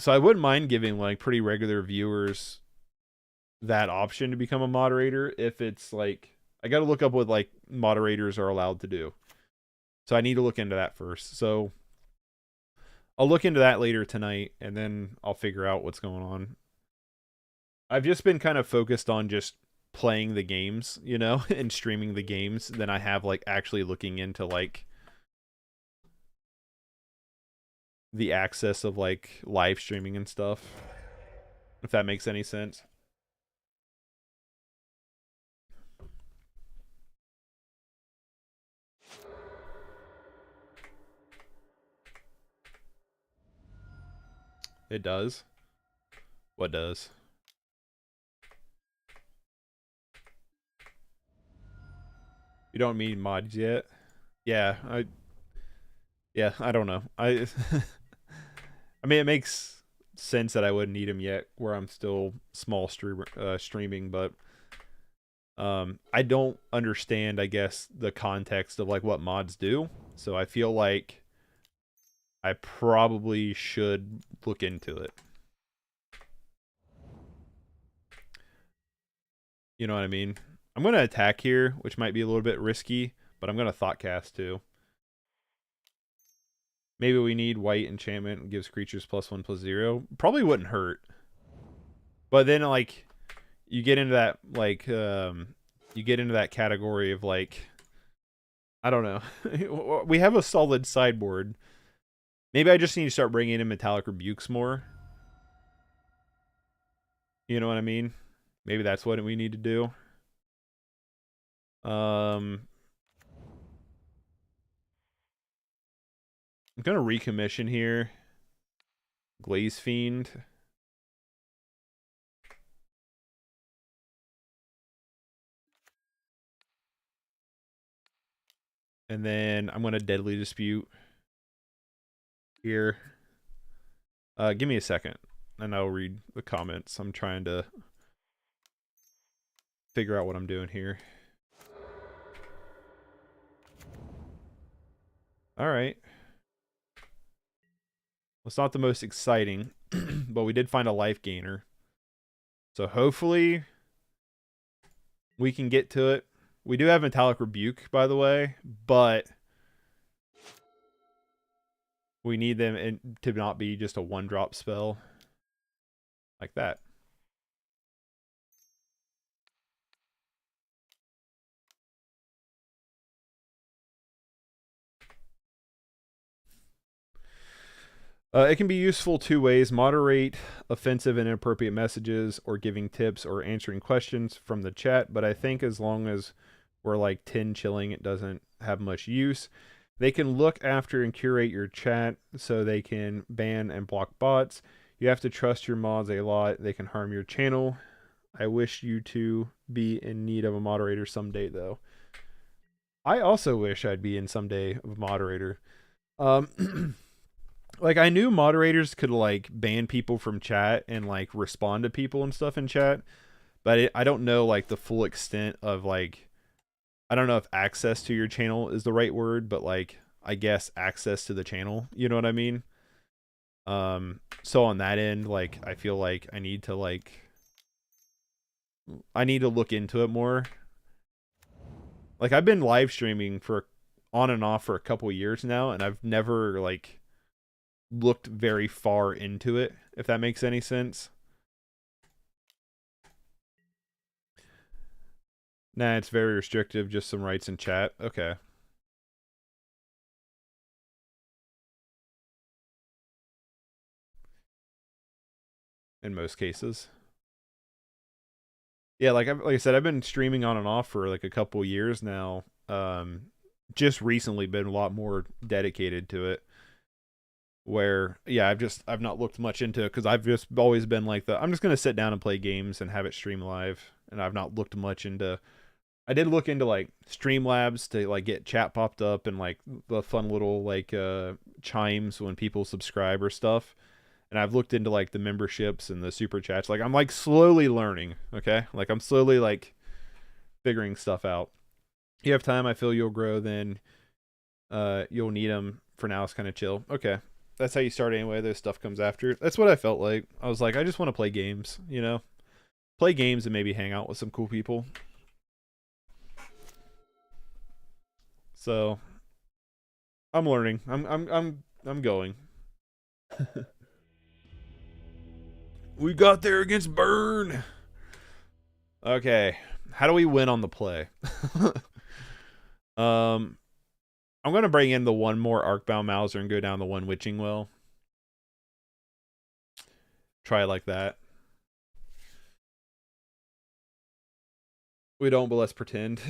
I wouldn't mind giving like pretty regular viewers that option to become a moderator if it's like, I got to look up what like moderators are allowed to do. So I need to look into that first. So I'll look into that later tonight, and then I'll figure out what's going on. I've just been kind of focused on just playing the games, you know, and streaming the games than I have like actually looking into like the access of like live streaming and stuff. If that makes any sense. It does. What does? You don't need mods yet? Yeah, I don't know. I mean, it makes sense that I wouldn't need them yet where I'm still small streaming, but I don't understand, I guess, the context of like what mods do. So I feel like I probably should look into it. You know what I mean? I'm going to attack here, which might be a little bit risky, but I'm going to Thoughtcast too. Maybe we need white enchantment, gives creatures +1/+0. Probably wouldn't hurt. But then like you get into that like you get into that category of like, I don't know. We have a solid sideboard. Maybe I just need to start bringing in Metallic Rebukes more. You know what I mean? Maybe that's what we need to do. I'm gonna recommission here. Glaze Fiend. And then I'm gonna Deadly Dispute here. Give me a second and I'll read the comments. I'm trying to figure out what I'm doing here. Alright. It's not the most exciting, but we did find a life gainer. So hopefully we can get to it. We do have Metallic Rebuke, by the way, but We need them to not be just a 1-drop spell. Like that. It can be useful 2 ways: moderate offensive and inappropriate messages, or giving tips or answering questions from the chat. But I think as long as we're like 10 chilling, it doesn't have much use. They can look after and curate your chat so they can ban and block bots. You have to trust your mods a lot. They can harm your channel. I wish you to be in need of a moderator someday, though. I also wish I'd be in someday of a moderator. Like, I knew moderators could, like, ban people from chat and, like, respond to people and stuff in chat. But I don't know, like, the full extent of, like... I don't know if access to your channel is the right word, but, like, I guess access to the channel. You know what I mean? So on that end, like, I feel like I need to, like... I need to look into it more. Like, I've been live streaming for on and off for a couple years now, and I've never, like... looked very far into it, if that makes any sense. Nah, it's very restrictive, just some rights in chat. Okay. In most cases. Yeah, like I said, I've been streaming on and off for like a couple years now. Just recently been a lot more dedicated to it. Where, yeah, I've not looked much into it because I've just always been like I'm just gonna sit down and play games and have it stream live, and I've not looked much into. I did look into like Streamlabs to like get chat popped up and like the fun little like chimes when people subscribe or stuff, and I've looked into like the memberships and the super chats. Like I'm like slowly learning, okay? Like I'm slowly like figuring stuff out. You have time, I feel you'll grow. Then you'll need them. For now, it's kind of chill. Okay. That's how you start anyway. This stuff comes after. That's what I felt like. I was like, I just want to play games, you know? Play games and maybe hang out with some cool people. So I'm learning. I'm going. We got there against Burn. Okay. How do we win on the play? I'm going to bring in the one more Arcbound Mouser and go down the one Witching Well. Try like that. We don't, but let's pretend.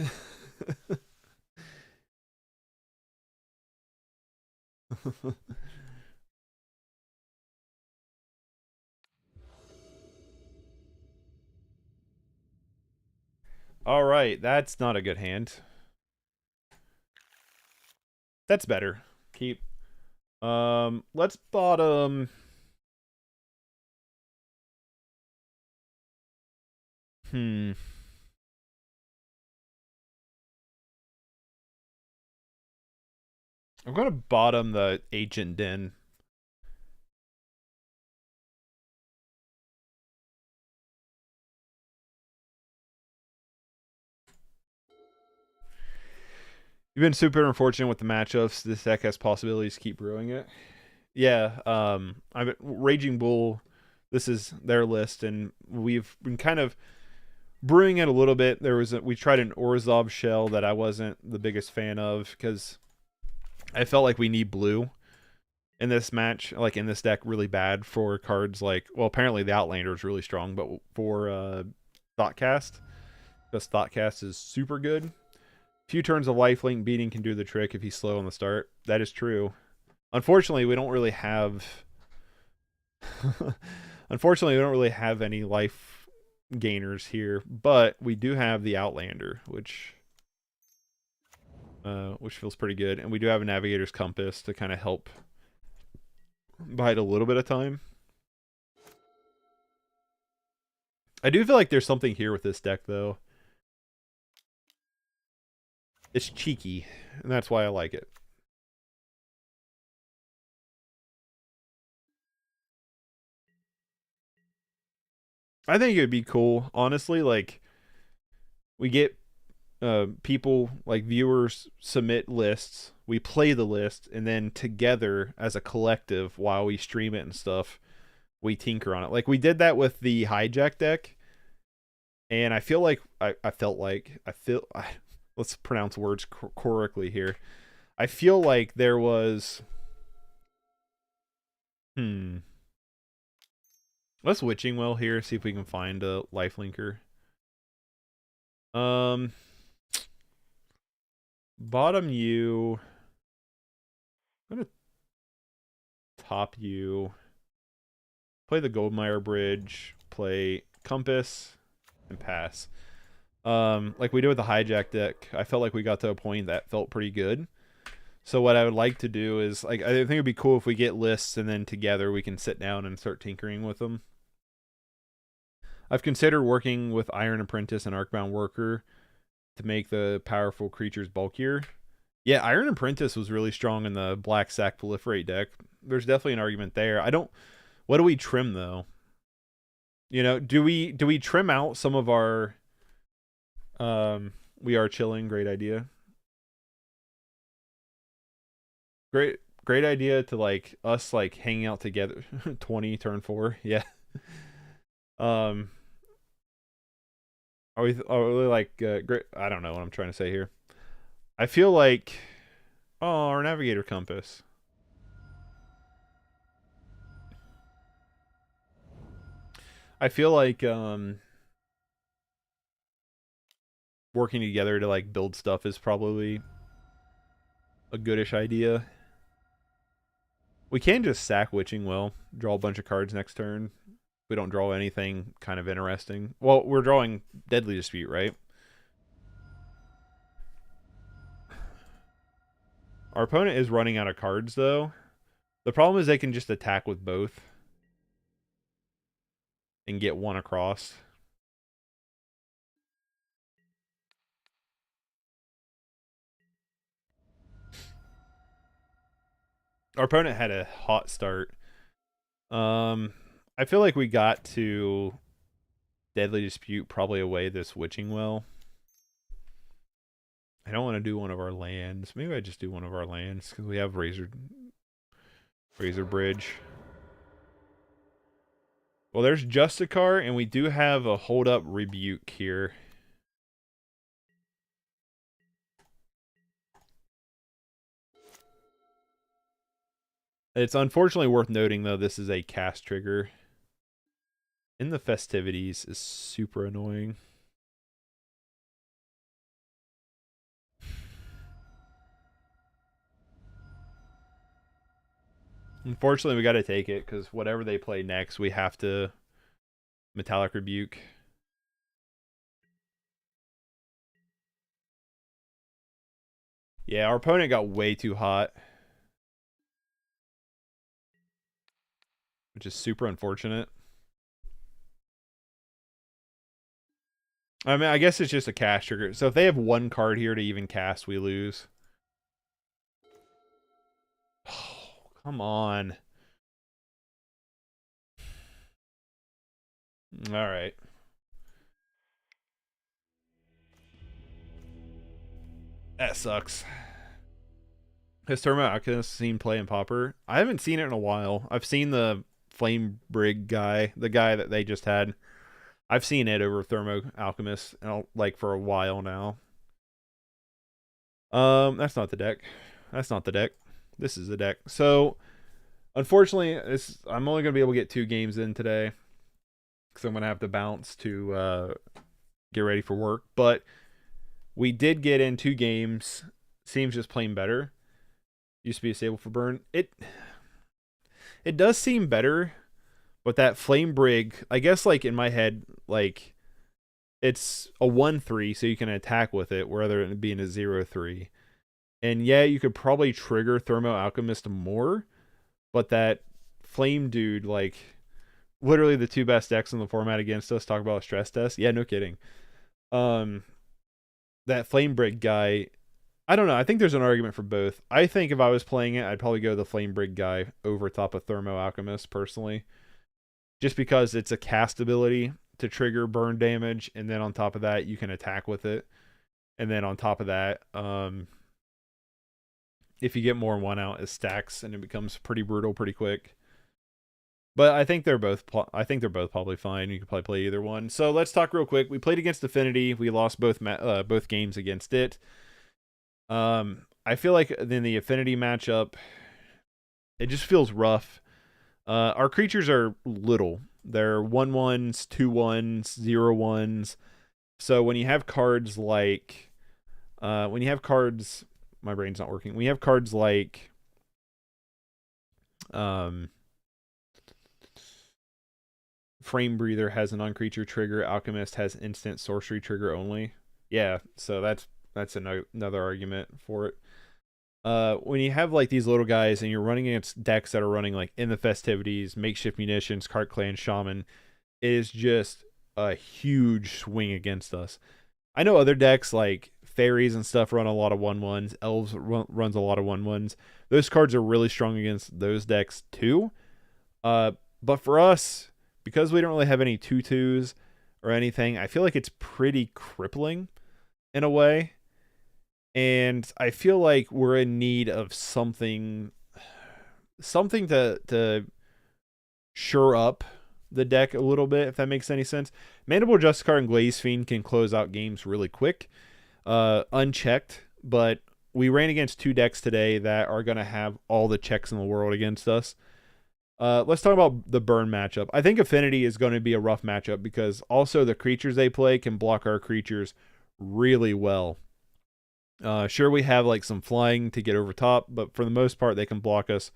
All right, that's not a good hand. That's better. Keep. Let's bottom. I'm gonna bottom the Ancient Den. You've been super unfortunate with the matchups. This deck has possibilities to keep brewing it. Yeah, I'm Raging Bull. This is their list, and we've been kind of brewing it a little bit. We tried an Orzhov shell that I wasn't the biggest fan of because I felt like we need blue in this match, like in this deck, really bad for cards like, well, apparently the Outlander is really strong, but for Thoughtcast, because Thoughtcast is super good. Few turns of Lifelink beating can do the trick if he's slow on the start. That is true. Unfortunately, we don't really have... Unfortunately, we don't really have any life gainers here, but we do have the Outlander, which feels pretty good. And we do have a Navigator's Compass to kind of help bide a little bit of time. I do feel like there's something here with this deck, though. It's cheeky, and that's why I like it. I think it would be cool, honestly. Like, we get people, like viewers, submit lists. We play the list, and then together as a collective, while we stream it and stuff, we tinker on it. Like we did that with the hijack deck, and I feel like let's pronounce words correctly here. I feel like there was let's Witching Well here, see if we can find a lifelinker. Bottom U. I'm gonna top U. Play the Goldmire Bridge. Play Compass and pass. Like we did with the hijack deck, I felt like we got to a point that felt pretty good. So what I would like to do is, like, I think it'd be cool if we get lists and then together we can sit down and start tinkering with them. I've considered working with Iron Apprentice and Arcbound Worker to make the powerful creatures bulkier. Yeah, Iron Apprentice was really strong in the Black Sack Proliferate deck. There's definitely an argument there. What do we trim though? You know, do we trim out some of our We Are Chilling? Great idea. Great idea to like us like hanging out together. 20 turn 4. Yeah. Are we like great? I don't know what I'm trying to say here. I feel like our Navigator Compass. I feel like working together to like build stuff is probably a goodish idea. We can just sack Witching Well, draw a bunch of cards next turn. We don't draw anything kind of interesting. Well, we're drawing Deadly Dispute, right? Our opponent is running out of cards, though. The problem is they can just attack with both and get one across. Our opponent had a hot start. I feel like we got to Deadly Dispute probably away this Witching Well. I don't want to do one of our lands. Maybe I just do one of our lands because we have Razor Bridge. Well, there's Justiciar, and we do have a Hold Up Rebuke here. It's unfortunately worth noting, though, this is a cast trigger. In the Festivities is super annoying. Unfortunately, we got to take it because whatever they play next, we have to Metallic Rebuke. Yeah, our opponent got way too hot, which is super unfortunate. I mean, I guess it's just a cast trigger. So if they have one card here to even cast, we lose. Oh, come on. All right. That sucks. Has Thermo Alchemist seen play in Pauper? I haven't seen it in a while. I've seen the Flame Brig guy, the guy that they just had. I've seen it over Thermo Alchemist, like, for a while now. That's not the deck. That's not the deck. This is the deck. So, unfortunately, I'm only going to be able to get 2 games in today because I'm going to have to bounce to get ready for work. But we did get in 2 games. Seems just plain better. Used to be a stable for burn. It does seem better. But that Flame Brig, I guess, like, in my head, like, it's a 1/3, so you can attack with it, rather than being a 0/3. And yeah, you could probably trigger Thermo Alchemist more, but that Flame dude, like, literally the 2 best decks in the format against us, talk about a stress test. Yeah, no kidding. That Flame Brig guy, I don't know. I think there's an argument for both. I think if I was playing it, I'd probably go the Flame Brig guy over top of Thermo Alchemist, personally. Just because it's a cast ability to trigger burn damage, and then on top of that, you can attack with it.
And then on top of that, if you get more than one out, it stacks and it becomes pretty brutal pretty quick. But I think they're both probably fine. You can probably play either one. So let's talk real quick. We played against Affinity. We lost both games against it. I feel like in the Affinity matchup, it just feels rough. Our creatures are little. They're 1/1s, 2/1s, 0/1s. So when you have cards like, my brain's not working. When you have cards like, Frame Breather has a non-creature trigger. Alchemist has instant sorcery trigger only. Yeah, so that's another argument for it. When you have like these little guys and you're running against decks that are running like In the Festivities, Makeshift Munitions, Cart Clan, Shaman, it is just a huge swing against us. I know other decks like Fairies and stuff run a lot of 1/1s. Elves runs a lot of 1/1s. Those cards are really strong against those decks too. But for us, because we don't really have any 2/2s or anything, I feel like it's pretty crippling in a way. And I feel like we're in need of something to shore up the deck a little bit, if that makes any sense. Mandible Justiciar and Glaze Fiend can close out games really quick, unchecked, but we ran against two decks today that are going to have all the checks in the world against us. Let's talk about the burn matchup. I think Affinity is going to be a rough matchup because also the creatures they play can block our creatures really well. Sure, we have like some flying to get over top, but for the most part, they can block us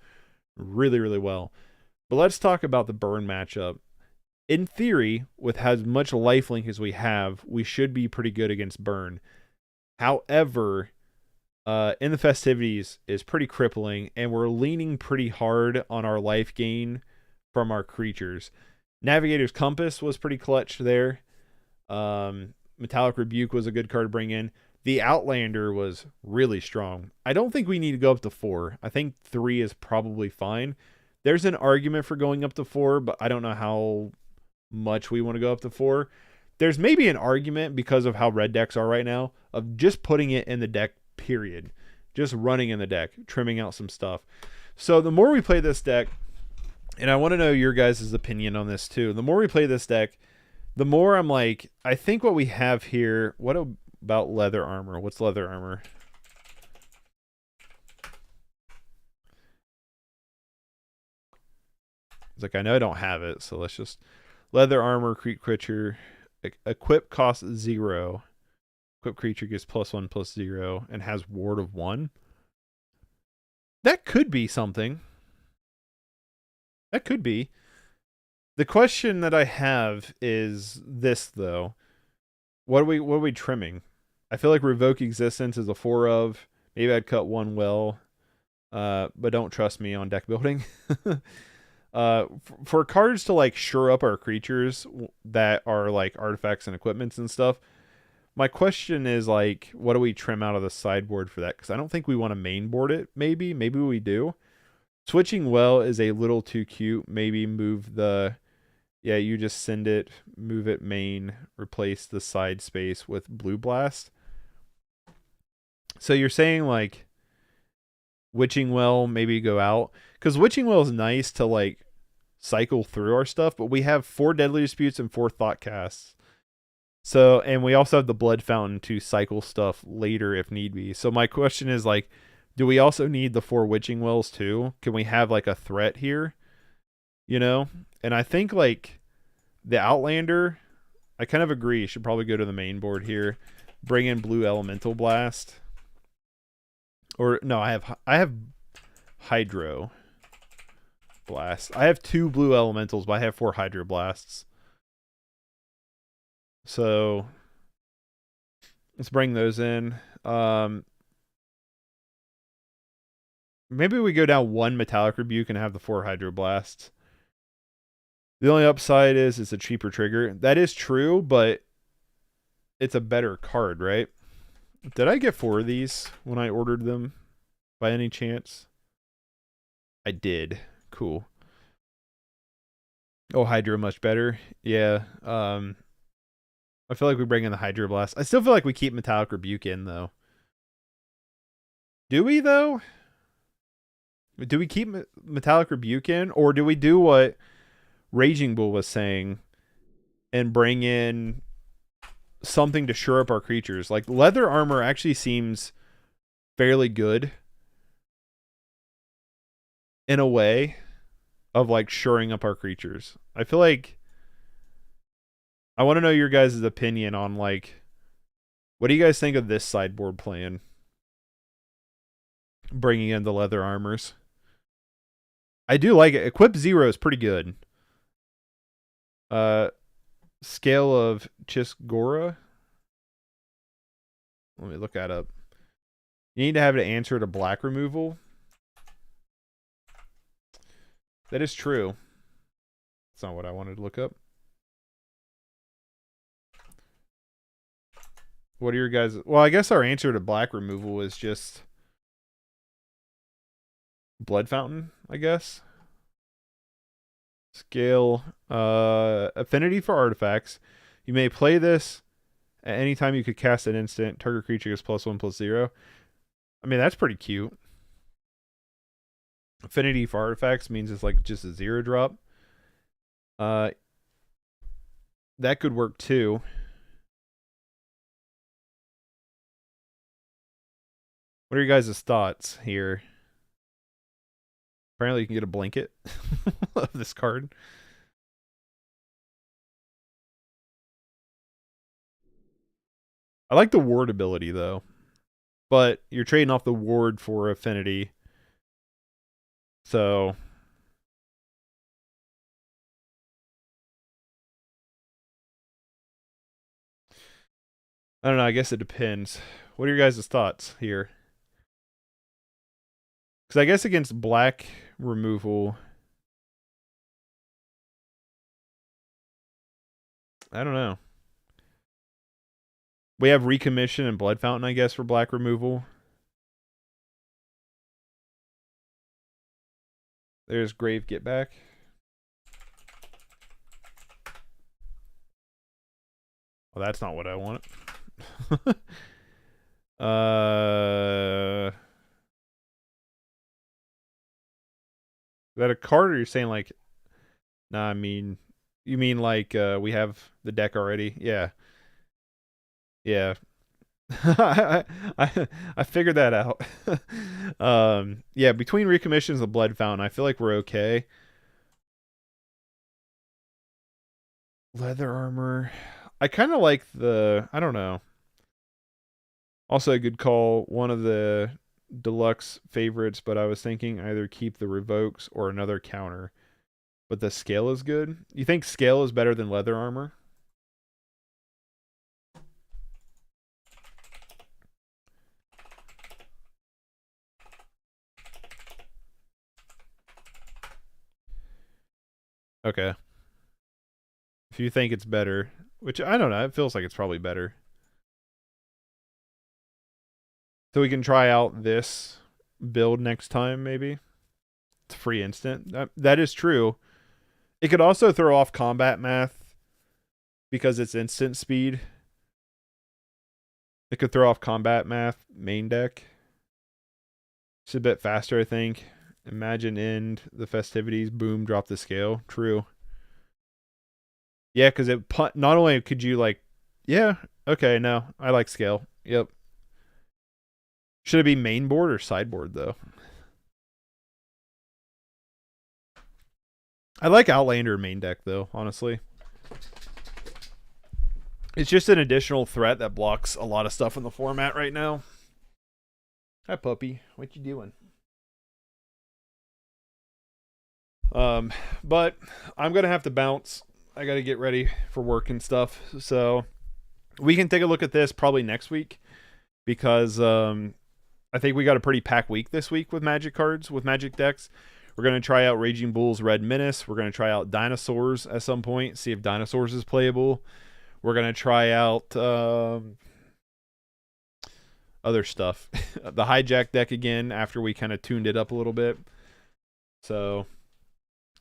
really, really well. But let's talk about the burn matchup. In theory, with as much lifelink as we have, we should be pretty good against burn. However, In the Festivities is pretty crippling, and we're leaning pretty hard on our life gain from our creatures. Navigator's Compass was pretty clutch there. Metallic Rebuke was a good card to bring in. The Outlander was really strong. I don't think we need to go up to 4. I think 3 is probably fine. There's an argument for going up to 4, but I don't know how much we want to go up to 4. There's maybe an argument, because of how red decks are right now, of just putting it in the deck, period. Just running in the deck, trimming out some stuff. So the more we play this deck, and I want to know your guys' opinion on this too, the more we play this deck, the more I'm like, I think what we have here, what about leather armor? What's leather armor? It's like, I know I don't have it, so let's just... Leather armor, creature, equip costs 0. Equip creature gets +1/+0 and has ward of 1. That could be something. That could be. The question that I have is this, though. What are we trimming? I feel like Revoke Existence is a 4 of. Maybe I'd cut 1 well. But don't trust me on deck building. For cards to like shore up our creatures that are like artifacts and equipments and stuff, my question is like, what do we trim out of the sideboard for that? Because I don't think we want to mainboard it. Maybe we do. Switching well is a little too cute. Maybe move the... Yeah, you just send it, move it main, replace the side space with Blue Blast. So you're saying like Witching Well maybe go out? Because Witching Well is nice to like cycle through our stuff, but we have 4 Deadly Disputes and 4 Thoughtcasts. So, and we also have the Blood Fountain to cycle stuff later if need be. So my question is like, do we also need the 4 Witching Wells too? Can we have like a threat here? You know? And I think like the Outlander, I kind of agree, should probably go to the main board here. Bring in Blue Elemental Blast. Or no, I have Hydro Blast. I have 2 Blue Elementals, but I have 4 Hydro Blasts. So let's bring those in. Maybe we go down 1 Metallic Rebuke and have the 4 Hydro Blasts. The only upside is it's a cheaper trigger. That is true, but it's a better card, right? Did I get 4 of these when I ordered them by any chance? I did. Cool. Oh, Hydro much better. Yeah. I feel like we bring in the Hydroblast. I still feel like we keep Metallic Rebuke in, though. Do we, though? Do we keep Metallic Rebuke in? Or do we do what Raging Bull was saying and bring in something to shore up our creatures? Like, Leather Armor actually seems fairly good in a way of, like, shoring up our creatures. I feel like I want to know your guys' opinion on, like, what do you guys think of this sideboard plan? Bringing in the leather armors. I do like it. Equip 0 is pretty good. Scale of Chisgora. Let me look that up. You need to have an answer to black removal. That is true. That's not what I wanted to look up. What are your guys? Well, I guess our answer to black removal is just Blood Fountain, I guess. Scale. Affinity for artifacts. You may play this at any time you could cast an instant. Target creature is +1/+0. I mean, that's pretty cute. Affinity for artifacts means it's like just a 0 drop. That could work too. What are your guys' thoughts here? Apparently you can get a blanket of this card. I like the ward ability though. But you're trading off the ward for affinity. So I don't know, I guess it depends. What are your guys' thoughts here? Because I guess against black removal, I don't know. We have Recommission and Blood Fountain, I guess, for black removal. There's Grave Get Back. Well, that's not what I want. Is that a card, or you're saying like, nah, I mean, you mean like we have the deck already? Yeah. Yeah. I figured that out. Yeah, between Recommissions and Blood Fountain, I feel like we're okay. Leather Armor. I kind of like the, I don't know. Also a good call, one of the deluxe favorites, but I was thinking either keep the Revokes or another counter. But the Scale is good. You think Scale is better than Leather Armor? Okay. If you think it's better, which I don't know, it feels like it's probably better. So we can try out this build next time, maybe. It's free instant. That is true. It could also throw off combat math because it's instant speed. It could throw off combat math main deck. It's a bit faster, I think. Imagine end the festivities. Boom, drop the scale. True. Yeah, because it not only could you like, yeah, okay, no, I like scale. Yep. Should it be main board or sideboard though? I like Outlander main deck though, honestly. It's just an additional threat that blocks a lot of stuff in the format right now. Hi puppy, what you doing? But I'm gonna have to bounce. I gotta get ready for work and stuff. So we can take a look at this probably next week because I think we got a pretty packed week this week with Magic cards, with Magic decks. We're going to try out Raging Bull's Red Menace. We're going to try out Dinosaurs at some point, see if Dinosaurs is playable. We're going to try out other stuff. The Hijack deck again after we kind of tuned it up a little bit. So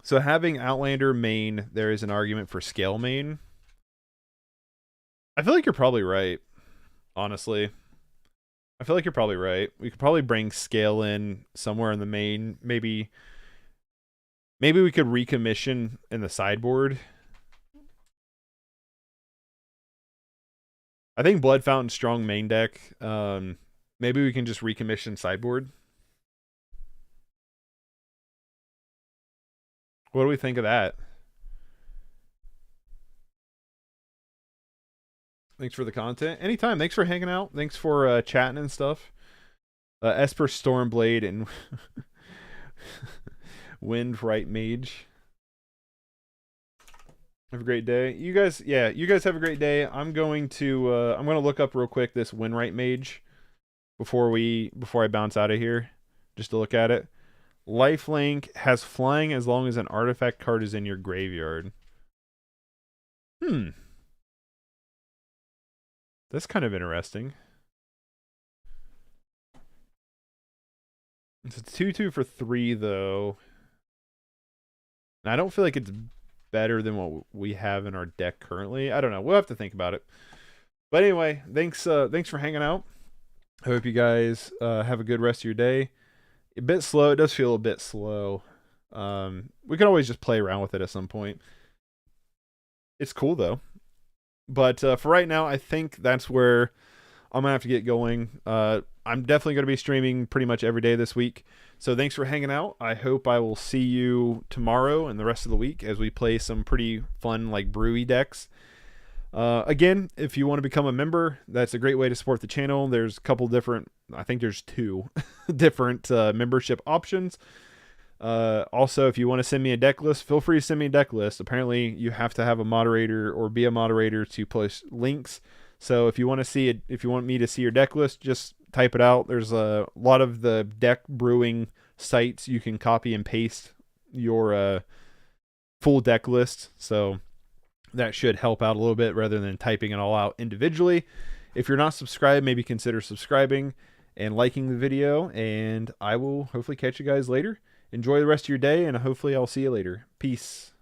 having Outlander main, there is an argument for Scale main. I feel like you're probably right, honestly. I feel like you're probably right. We could probably bring scale in somewhere in the main. Maybe we could recommission in the sideboard. I think Blood Fountain strong main deck. Maybe we can just recommission sideboard. What do we think of that? Thanks for the content. Anytime. Thanks for hanging out. Thanks for chatting and stuff. Esper Stormblade and Windright Mage. Have a great day. You guys have a great day. I'm going to look up real quick this Windright Mage before I bounce out of here, just to look at it. Lifelink has flying as long as an artifact card is in your graveyard. That's kind of interesting. It's a 2/2 for 3 though. And I don't feel like it's better than what we have in our deck currently. I don't know. We'll have to think about it. But anyway, thanks for hanging out. I hope you guys have a good rest of your day. A bit slow. It does feel a bit slow. We can always just play around with it at some point. It's cool though. But for right now, I think that's where I'm going to have to get going. I'm definitely going to be streaming pretty much every day this week. So thanks for hanging out. I hope I will see you tomorrow and the rest of the week as we play some pretty fun, like, brewy decks. Again, if you want to become a member, that's a great way to support the channel. There's a couple different, I think there's 2 different membership options. Also, if you want to send me a deck list, feel free to send me a deck list. Apparently, you have to have a moderator or be a moderator to post links. So if you want me to see your deck list, just type it out. There's a lot of the deck brewing sites you can copy and paste your full deck list. So that should help out a little bit rather than typing it all out individually. If you're not subscribed, maybe consider subscribing and liking the video. And I will hopefully catch you guys later. Enjoy the rest of your day, and hopefully I'll see you later. Peace.